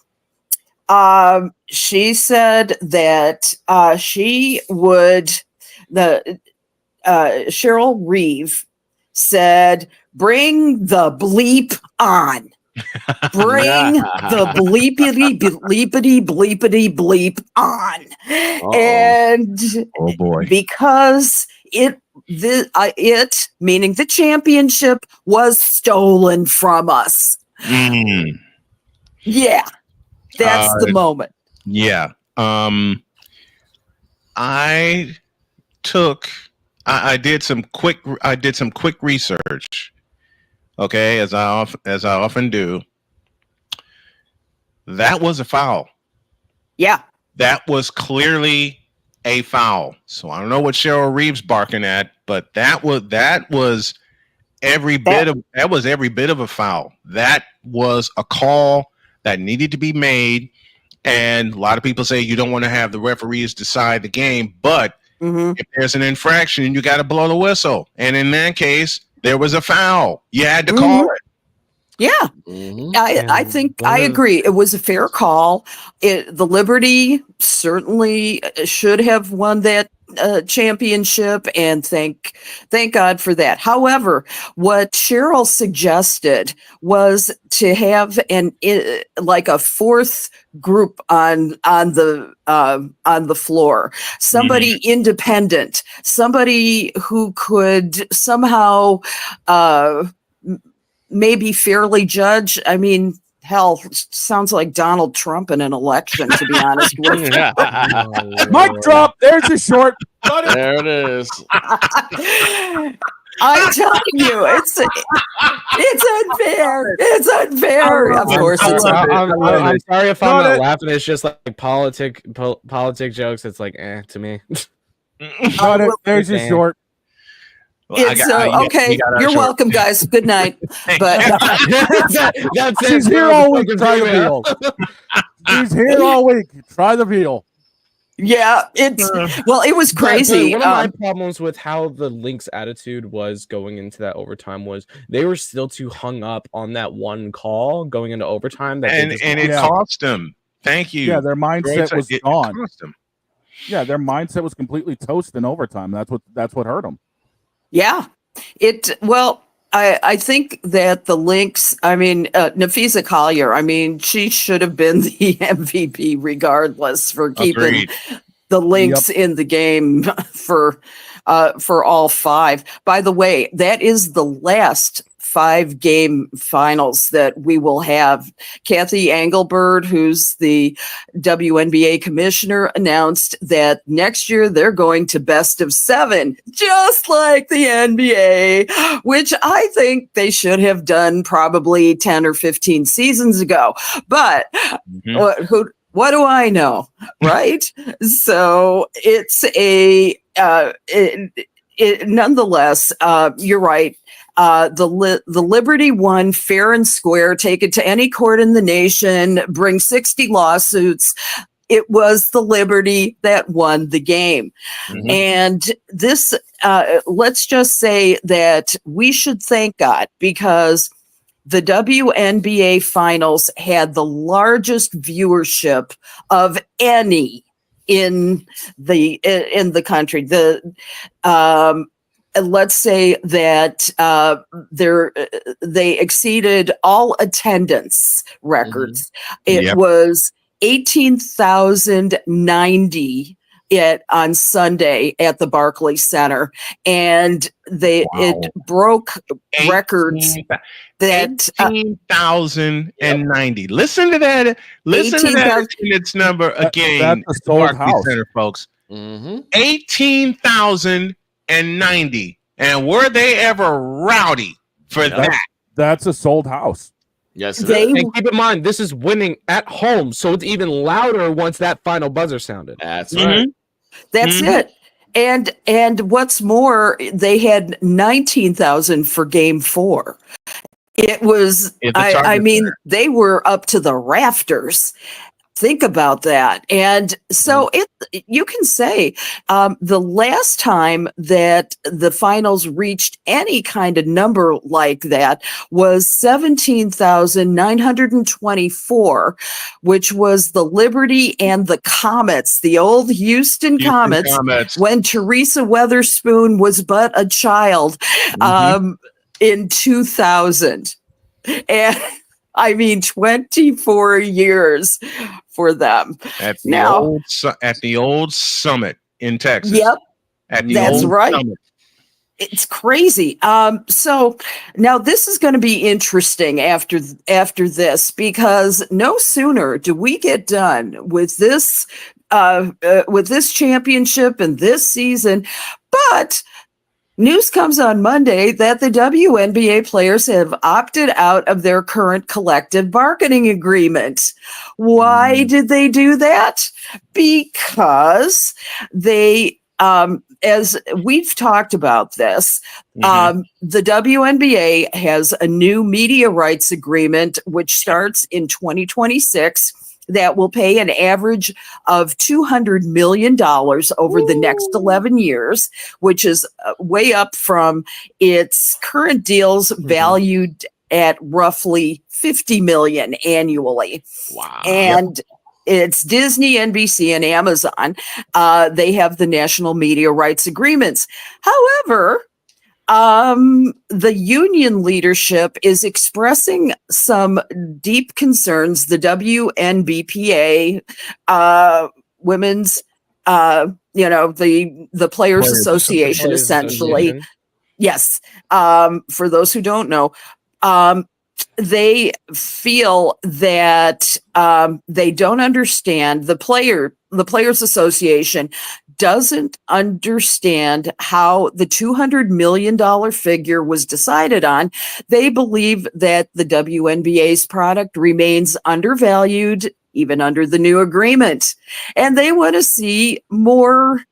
she said that Cheryl Reeve said, "Bring the bleep on." Bring the bleepity bleep on. And oh boy, because it meaning the championship was stolen from us. Yeah, that's the moment. Yeah. I did some quick research. Okay, as I often do. That was a foul. Yeah. That was clearly a foul. So I don't know what Cheryl Reeves barking at, but that was every bit of a foul. That was a call that needed to be made, And a lot of people say you don't want to have the referees decide the game, but if there's an infraction, you got to blow the whistle. And in that case, there was a foul. You had to call it. Yeah, I think I agree. It was a fair call. The Liberty certainly should have won that championship, and thank God for that. However, what Cheryl suggested was to have like a fourth group on the floor, somebody independent, somebody who could somehow maybe fairly judge. I mean, hell, sounds like Donald Trump in an election, to be honest with you. Mic drop. There's a short. There it is. I'm telling you, it's unfair. It's unfair. Of course, it's unfair. I'm sorry if I'm not laughing. It's just like politic jokes. It's like, to me. There's your short. Well, okay. You're welcome, guys. Good night. But that's She's here all week. Try the veal. She's here all week. Try the veal. Yeah, it was crazy. One of my problems with how the Lynx attitude was going into that overtime was they were still too hung up on that one call going into overtime. And it cost them. Thank you. Yeah, their mindset was gone. Yeah, their mindset was completely toast in overtime. That's what hurt them. Yeah, I think that the Lynx, I mean, Nafisa Collier, I mean, she should have been the MVP regardless for keeping the Lynx in the game for all five. By the way, that is the last 5-game finals that we will have. Kathy Engelbert, who's the WNBA commissioner, announced that next year they're going to best of 7, just like the NBA, which I think they should have done probably 10 or 15 seasons ago. But what do I know, right? So it's nonetheless, you're right. The Liberty won fair and square, take it to any court in the nation, bring 60 lawsuits. It was the Liberty that won the game. And this, let's just say that we should thank God, because the WNBA finals had the largest viewership of any in the country. Let's say that they exceeded all attendance records. It was 18,090 on Sunday at the Barclays Center, and it broke records. That 18,090. Listen to that. Listen to that attendance number again. That's a sold house, Center, folks. 18,090, and were they ever rowdy for that? That's a sold house. Yes, and keep in mind, this is winning at home, so it's even louder once that final buzzer sounded. That's right. That's it. And what's more, they had 19,000 for Game 4. It was, I mean, they were up to the rafters. Think about that. And so you can say the last time that the finals reached any kind of number like that was 17,924, which was the Liberty and the Comets, the old Houston Comets, when Teresa Weatherspoon was but a child in 2000. And I mean, 24 years for them. At the old Summit in Texas. Yep. That's right. Summit. It's crazy. So now this is going to be interesting after this, because no sooner do we get done with this championship and this season, but news comes on Monday that the WNBA players have opted out of their current collective bargaining agreement. Why did they do that? Because they, as we've talked about this, the WNBA has a new media rights agreement, which starts in 2026. that will pay an average of $200 million over the next 11 years, which is way up from its current deals valued at roughly $50 million annually. Wow. And it's Disney, NBC, and Amazon. They have the national media rights agreements. However, the union leadership is expressing some deep concerns. The WNBPA, women's, the Players Association, essentially. Yes. For those who don't know, they feel that they don't understand the Players Association doesn't understand how the $200 million figure was decided on. They believe that the WNBA's product remains undervalued even under the new agreement, and they want to see more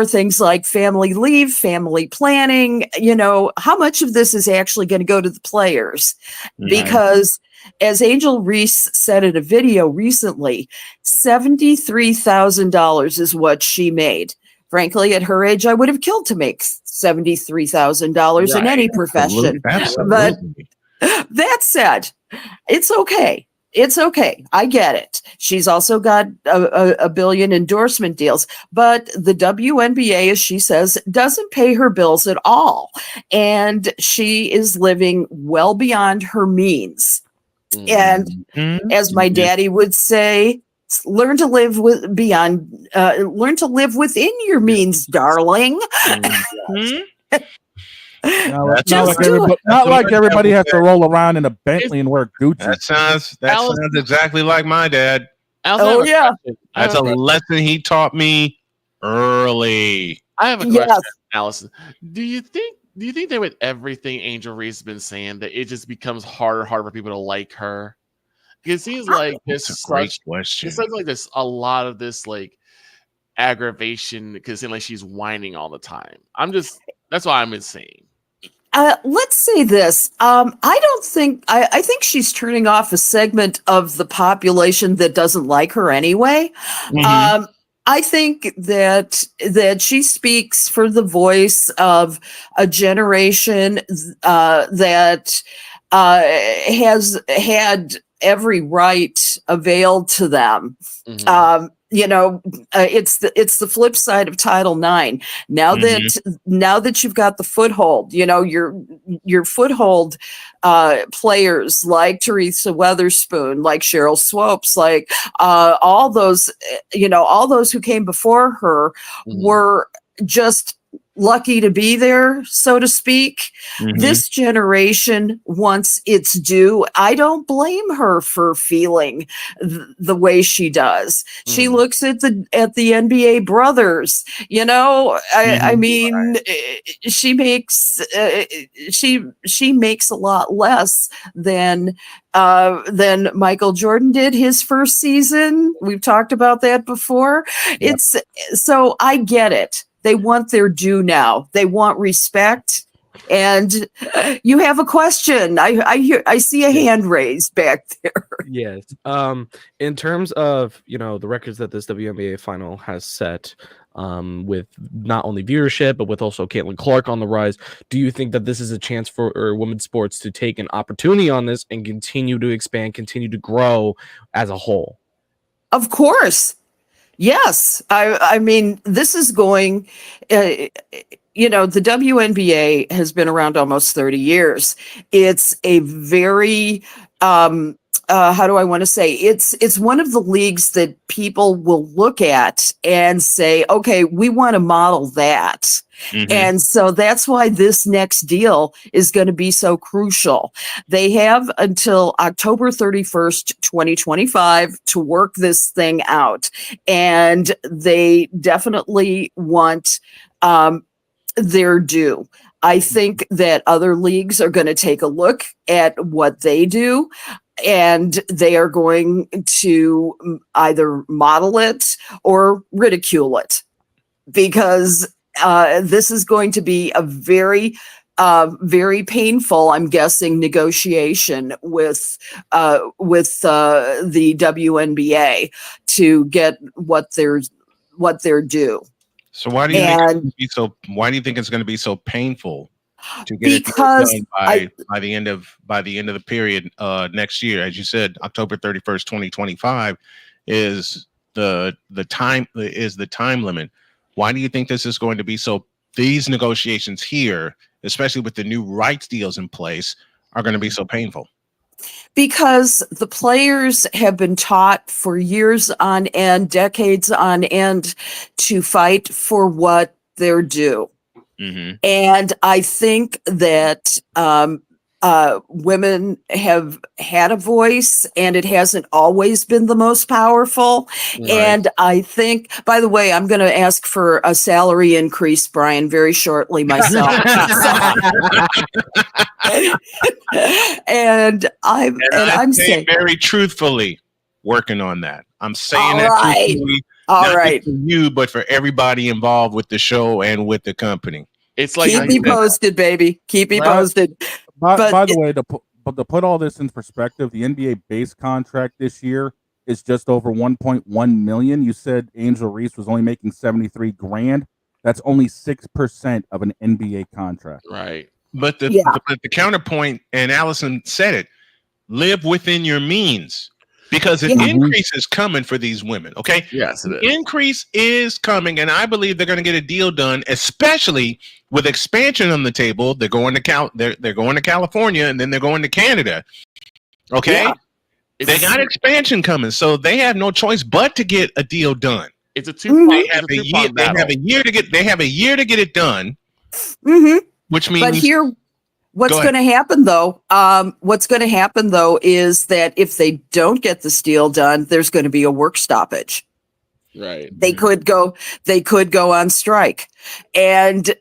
things like family leave, family planning. How much of this is actually going to go to the players? Because as Angel Reese said in a video recently, $73,000 is what she made. Frankly, at her age, I would have killed to make $73,000 in any profession. Absolutely. But that said, it's okay. It's okay. I get it. She's also got a billion endorsement deals, but the WNBA, as she says, doesn't pay her bills at all. And she is living well beyond her means. And as my daddy would say, learn to live learn to live within your means, darling. Not like everybody has to roll around in a Bentley and wear Gucci. That sounds exactly like my dad. Oh yeah, that's a lesson he taught me early. I have a question, Allison. Do you think that with everything Angel Reese has been saying, that it just becomes harder and harder for people to like her? It seems like That's a great question. It seems like there's a lot of this like aggravation because it seems like she's whining all the time. That's why I'm insane. Let's say this. I think she's turning off a segment of the population that doesn't like her anyway. I think that she speaks for the voice of a generation that has had every right availed to them. It's the flip side of Title IX. Now that you've got the foothold, your foothold players like Teresa Weatherspoon, like Cheryl Swopes, like all those who came before her were just lucky to be there, so to speak. This generation wants its due. I don't blame her for feeling the way she does. She looks at the NBA brothers. I mean, she makes a lot less than Michael Jordan did his first season. We've talked about that before. So I get it. They want their due now. They want respect. And you have a question. I see a hand raised back there. Yes. In terms of the records that this WNBA final has set, with not only viewership but with also Caitlin Clark on the rise, do you think that this is a chance for women's sports to take an opportunity on this and continue to expand, continue to grow as a whole? Of course. Yes. I mean, this is going, the WNBA has been around almost 30 years. It's a very, how do I want to say? It's one of the leagues that people will look at and say, okay, we want to model that. And so that's why this next deal is going to be so crucial. They have until October 31st, 2025 to work this thing out. And they definitely want their due. I think that other leagues are going to take a look at what they do, and they are going to either model it or ridicule it, because this is going to be a very very painful, I'm guessing, negotiation with the WNBA to get what they're due. So why do you think it's gonna be so? Why do you think it's going to be so painful to get it done by the end of the period next year? As you said, October 31st, 2025 is the time limit. Why do you think this is going to be so? These negotiations here, especially with the new rights deals in place, are going to be so painful? Because the players have been taught for years on end, decades on end, to fight for what they're due. Mm-hmm. And I think that women have had a voice, and it hasn't always been the most powerful. Right. And I think, by the way, I'm going to ask for a salary increase, Brian, very shortly myself. and I'm saying very truthfully working on that. I'm saying all that right. truthfully, All not right. just for you, but for everybody involved with the show and with the company. It's like keep me posted, baby. Keep me posted. By the way, to put all this in perspective, the NBA base contract this year is just over 1.1 million. You said Angel Reese was only making 73 grand. That's only 6% of an NBA contract. Right. But the counterpoint, and Allison said it, live within your means, because an increase is coming for these women. Okay. Yes, it is. Increase is coming, and I believe they're going to get a deal done, especially with expansion on the table. They're going to they're going to California, and then they're going to Canada. Okay. Yeah. They got expansion coming, so they have no choice but to get a deal done. It's a two-part. They have a year to get. They have a year to get it done. Mm-hmm. Which means, but here, what's going to happen though? What's going to happen though is that if they don't get this deal done, there's going to be a work stoppage. Right. They could go on strike, and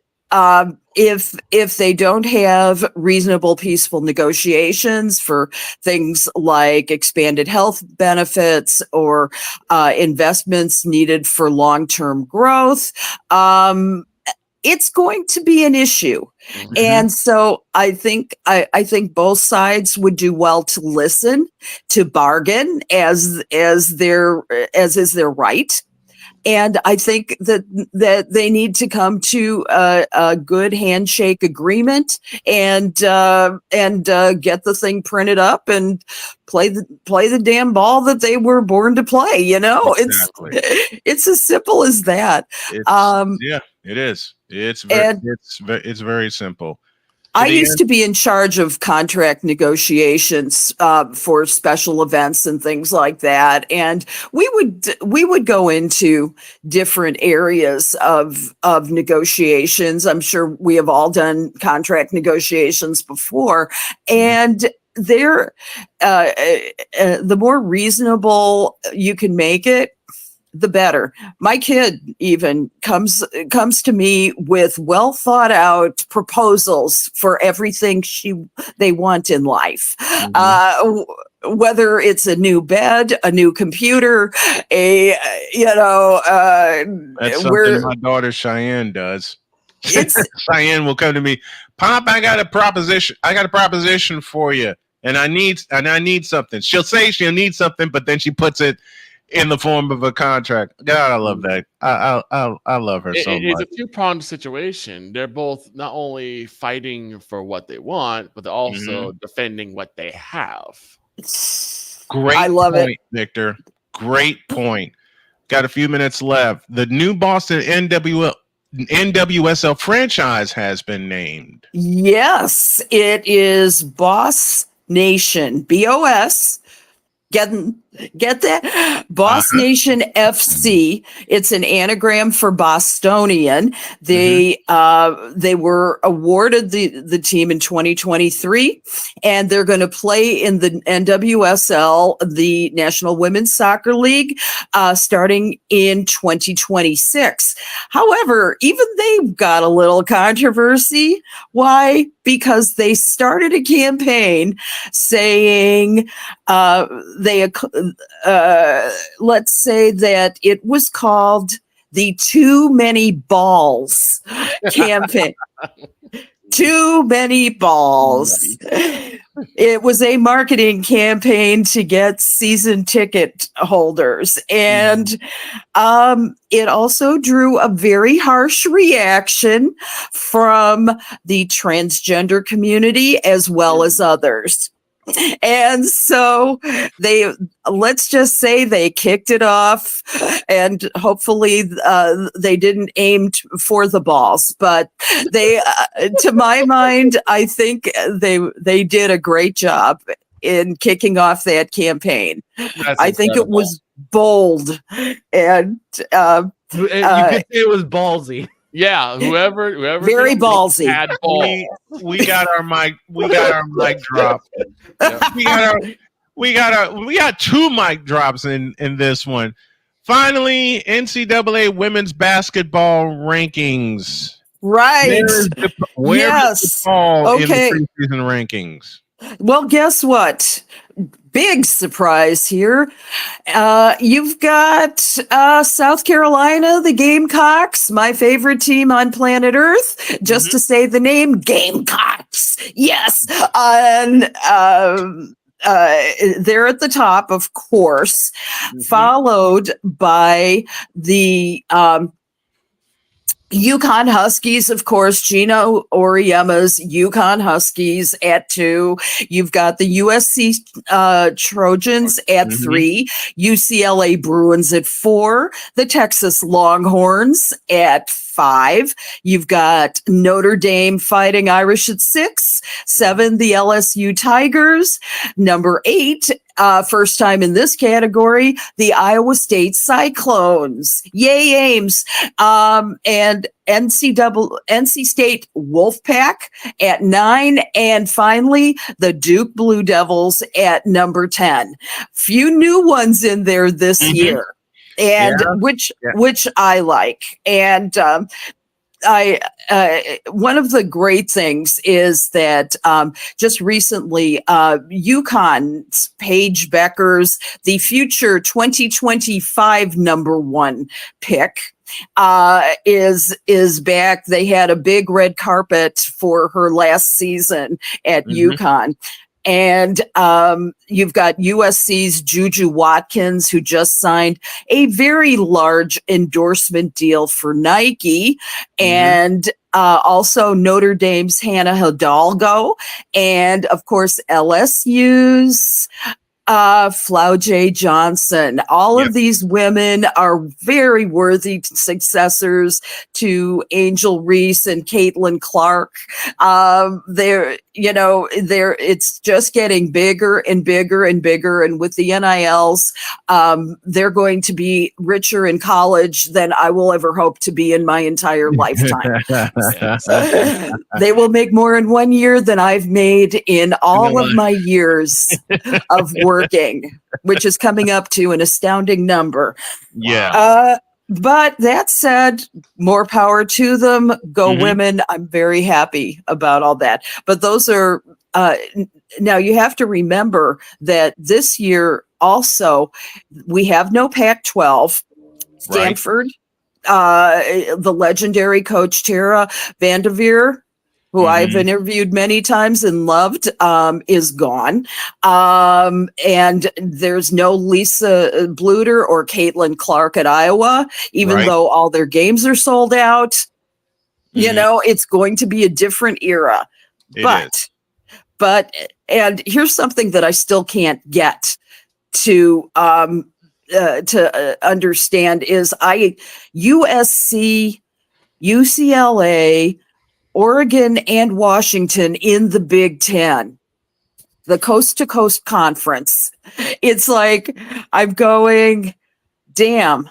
if they don't have reasonable, peaceful negotiations for things like expanded health benefits or investments needed for long-term growth, it's going to be an issue. Mm-hmm. And so I think both sides would do well to listen, to bargain as is their right. And I think that they need to come to a good handshake agreement and get the thing printed up and play the damn ball that they were born to play. You know, exactly. It's as simple as that. Yeah, it is. It's very simple. I used to be in charge of contract negotiations for special events and things like that, and we would go into different areas of negotiations. I'm sure we have all done contract negotiations before, and the more reasonable you can make it, the better. My kid even comes to me with well thought out proposals for everything they want in life. Mm-hmm. Whether it's a new bed, a new computer, that's something my daughter Cheyenne does. Cheyenne will come to me, Pop, I got a proposition for you, and I need something. She'll say she'll need something, but then she puts it in the form of a contract. God, I love that. I love her so much. It's a two-pronged situation. They're both not only fighting for what they want, but they're also defending what they have. Great point, Victor. Great point. Got a few minutes left. The new Boston NWSL franchise has been named. Yes, it is Boss Nation. BOS. Get that? Boss Nation FC. It's an anagram for Bostonian. They were awarded the team in 2023, and they're going to play in the NWSL, the National Women's Soccer League, starting in 2026. However, even they've got a little controversy. Why? Because they started a campaign saying let's say that it was called the Too Many Balls campaign. Too many balls. It was a marketing campaign to get season ticket holders. And it also drew a very harsh reaction from the transgender community as well as others. And so let's just say they kicked it off, and hopefully they didn't aim for the balls, but they, to my mind, I think they did a great job in kicking off that campaign. I think it was bold, and you could say it was ballsy. Yeah, whoever very ballsy. Had balls. We got our mic drop. We got two mic drops in this one. Finally, NCAA women's basketball rankings. Right. Where is the ball in the preseason rankings? Well, guess what? Big surprise here. You've got South Carolina, the Gamecocks, my favorite team on planet Earth, just to say the name, Gamecocks. Yes. They're at the top, of course, followed by the UConn Huskies, of course, Gino Auriemma's UConn Huskies at 2. You've got the USC Trojans at 3, UCLA Bruins at 4, the Texas Longhorns at 5. You've got Notre Dame Fighting Irish at 6, 7, the LSU Tigers, number 8. First time in this category, the Iowa State Cyclones. Yay, Ames. And NC State Wolfpack at 9. And finally, the Duke Blue Devils at number 10. Few new ones in there this year. And which I like. And one of the great things is that just recently, UConn's Paige Becker's the future 2025 number 1 pick is back. They had a big red carpet for her last season at UConn. And you've got USC's Juju Watkins, who just signed a very large endorsement deal for Nike, and also Notre Dame's Hannah Hidalgo, and of course LSU's Flau Johnson. All of these women are very worthy successors to Angel Reese and Caitlin Clark. It's just getting bigger and bigger and bigger. And with the NILs, they're going to be richer in college than I will ever hope to be in my entire lifetime. They will make more in 1 year than I've made in all of my years of working, which is coming up to an astounding number. But that said, more power to them. Go women. I'm very happy about all that. But those are, now you have to remember that this year also, we have no Pac-12. Stanford, the legendary coach Tara Vanderveer, who I've interviewed many times and loved, is gone. And there's no Lisa Bluter or Caitlin Clark at Iowa, even though all their games are sold out. You know, it's going to be a different era. But here's something that I still can't get to understand is USC, UCLA, Oregon and Washington in the Big Ten, the coast to coast conference. It's like, I'm going, damn,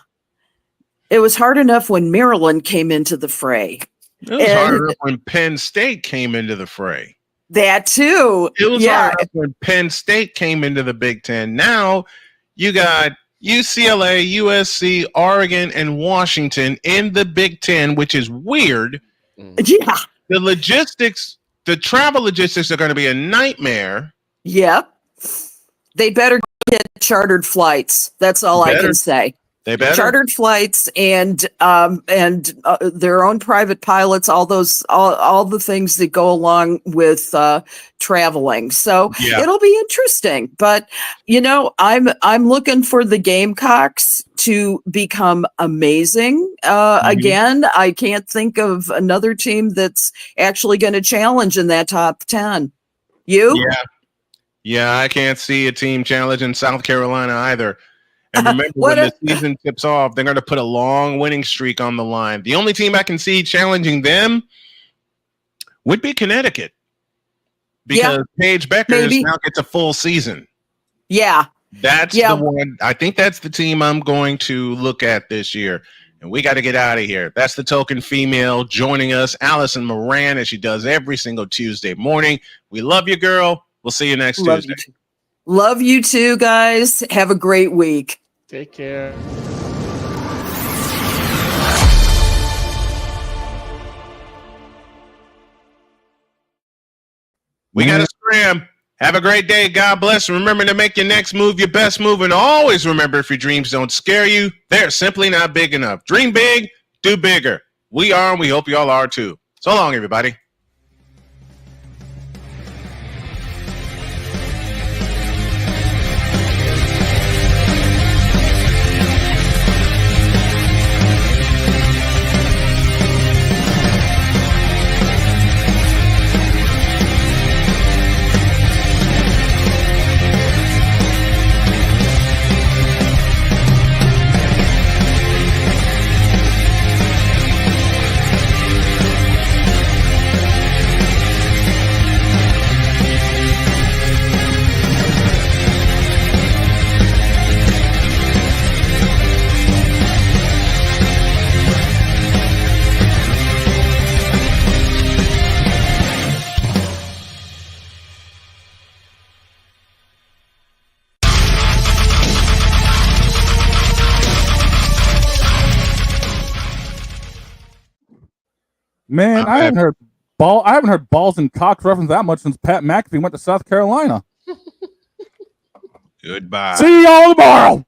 it was hard enough when Maryland came into the fray. It was hard enough when Penn State came into the fray. That too. It was hard enough when Penn State came into the Big Ten. Now you got UCLA, USC, Oregon, and Washington in the Big Ten, which is weird. Yeah. The logistics, the travel logistics are going to be a nightmare. Yep. They better get chartered flights. That's all I can say. chartered flights and their own private pilots, all the things that go along with traveling. So it'll be interesting. But I'm looking for the Gamecocks to become amazing again. I can't think of another team that's actually going to challenge in that top 10. You? Yeah, I can't see a team challenging South Carolina either. And remember, when the season tips off, they're going to put a long winning streak on the line. The only team I can see challenging them would be Connecticut, because Paige Beckers now gets a full season. Yeah. That's the one. I think that's the team I'm going to look at this year. And we got to get out of here. That's the token female joining us, Allison Moran, as she does every single Tuesday morning. We love you, girl. We'll see you next Tuesday. Love you too, guys. Have a great week. Take care. We got to scram. Have a great day. God bless. Remember to make your next move your best move. And always remember, if your dreams don't scare you, they're simply not big enough. Dream big, do bigger. We are, and we hope you all are too. So long, everybody. Man, I haven't heard balls and cocks reference that much since Pat McAfee went to South Carolina. Goodbye. See y'all tomorrow.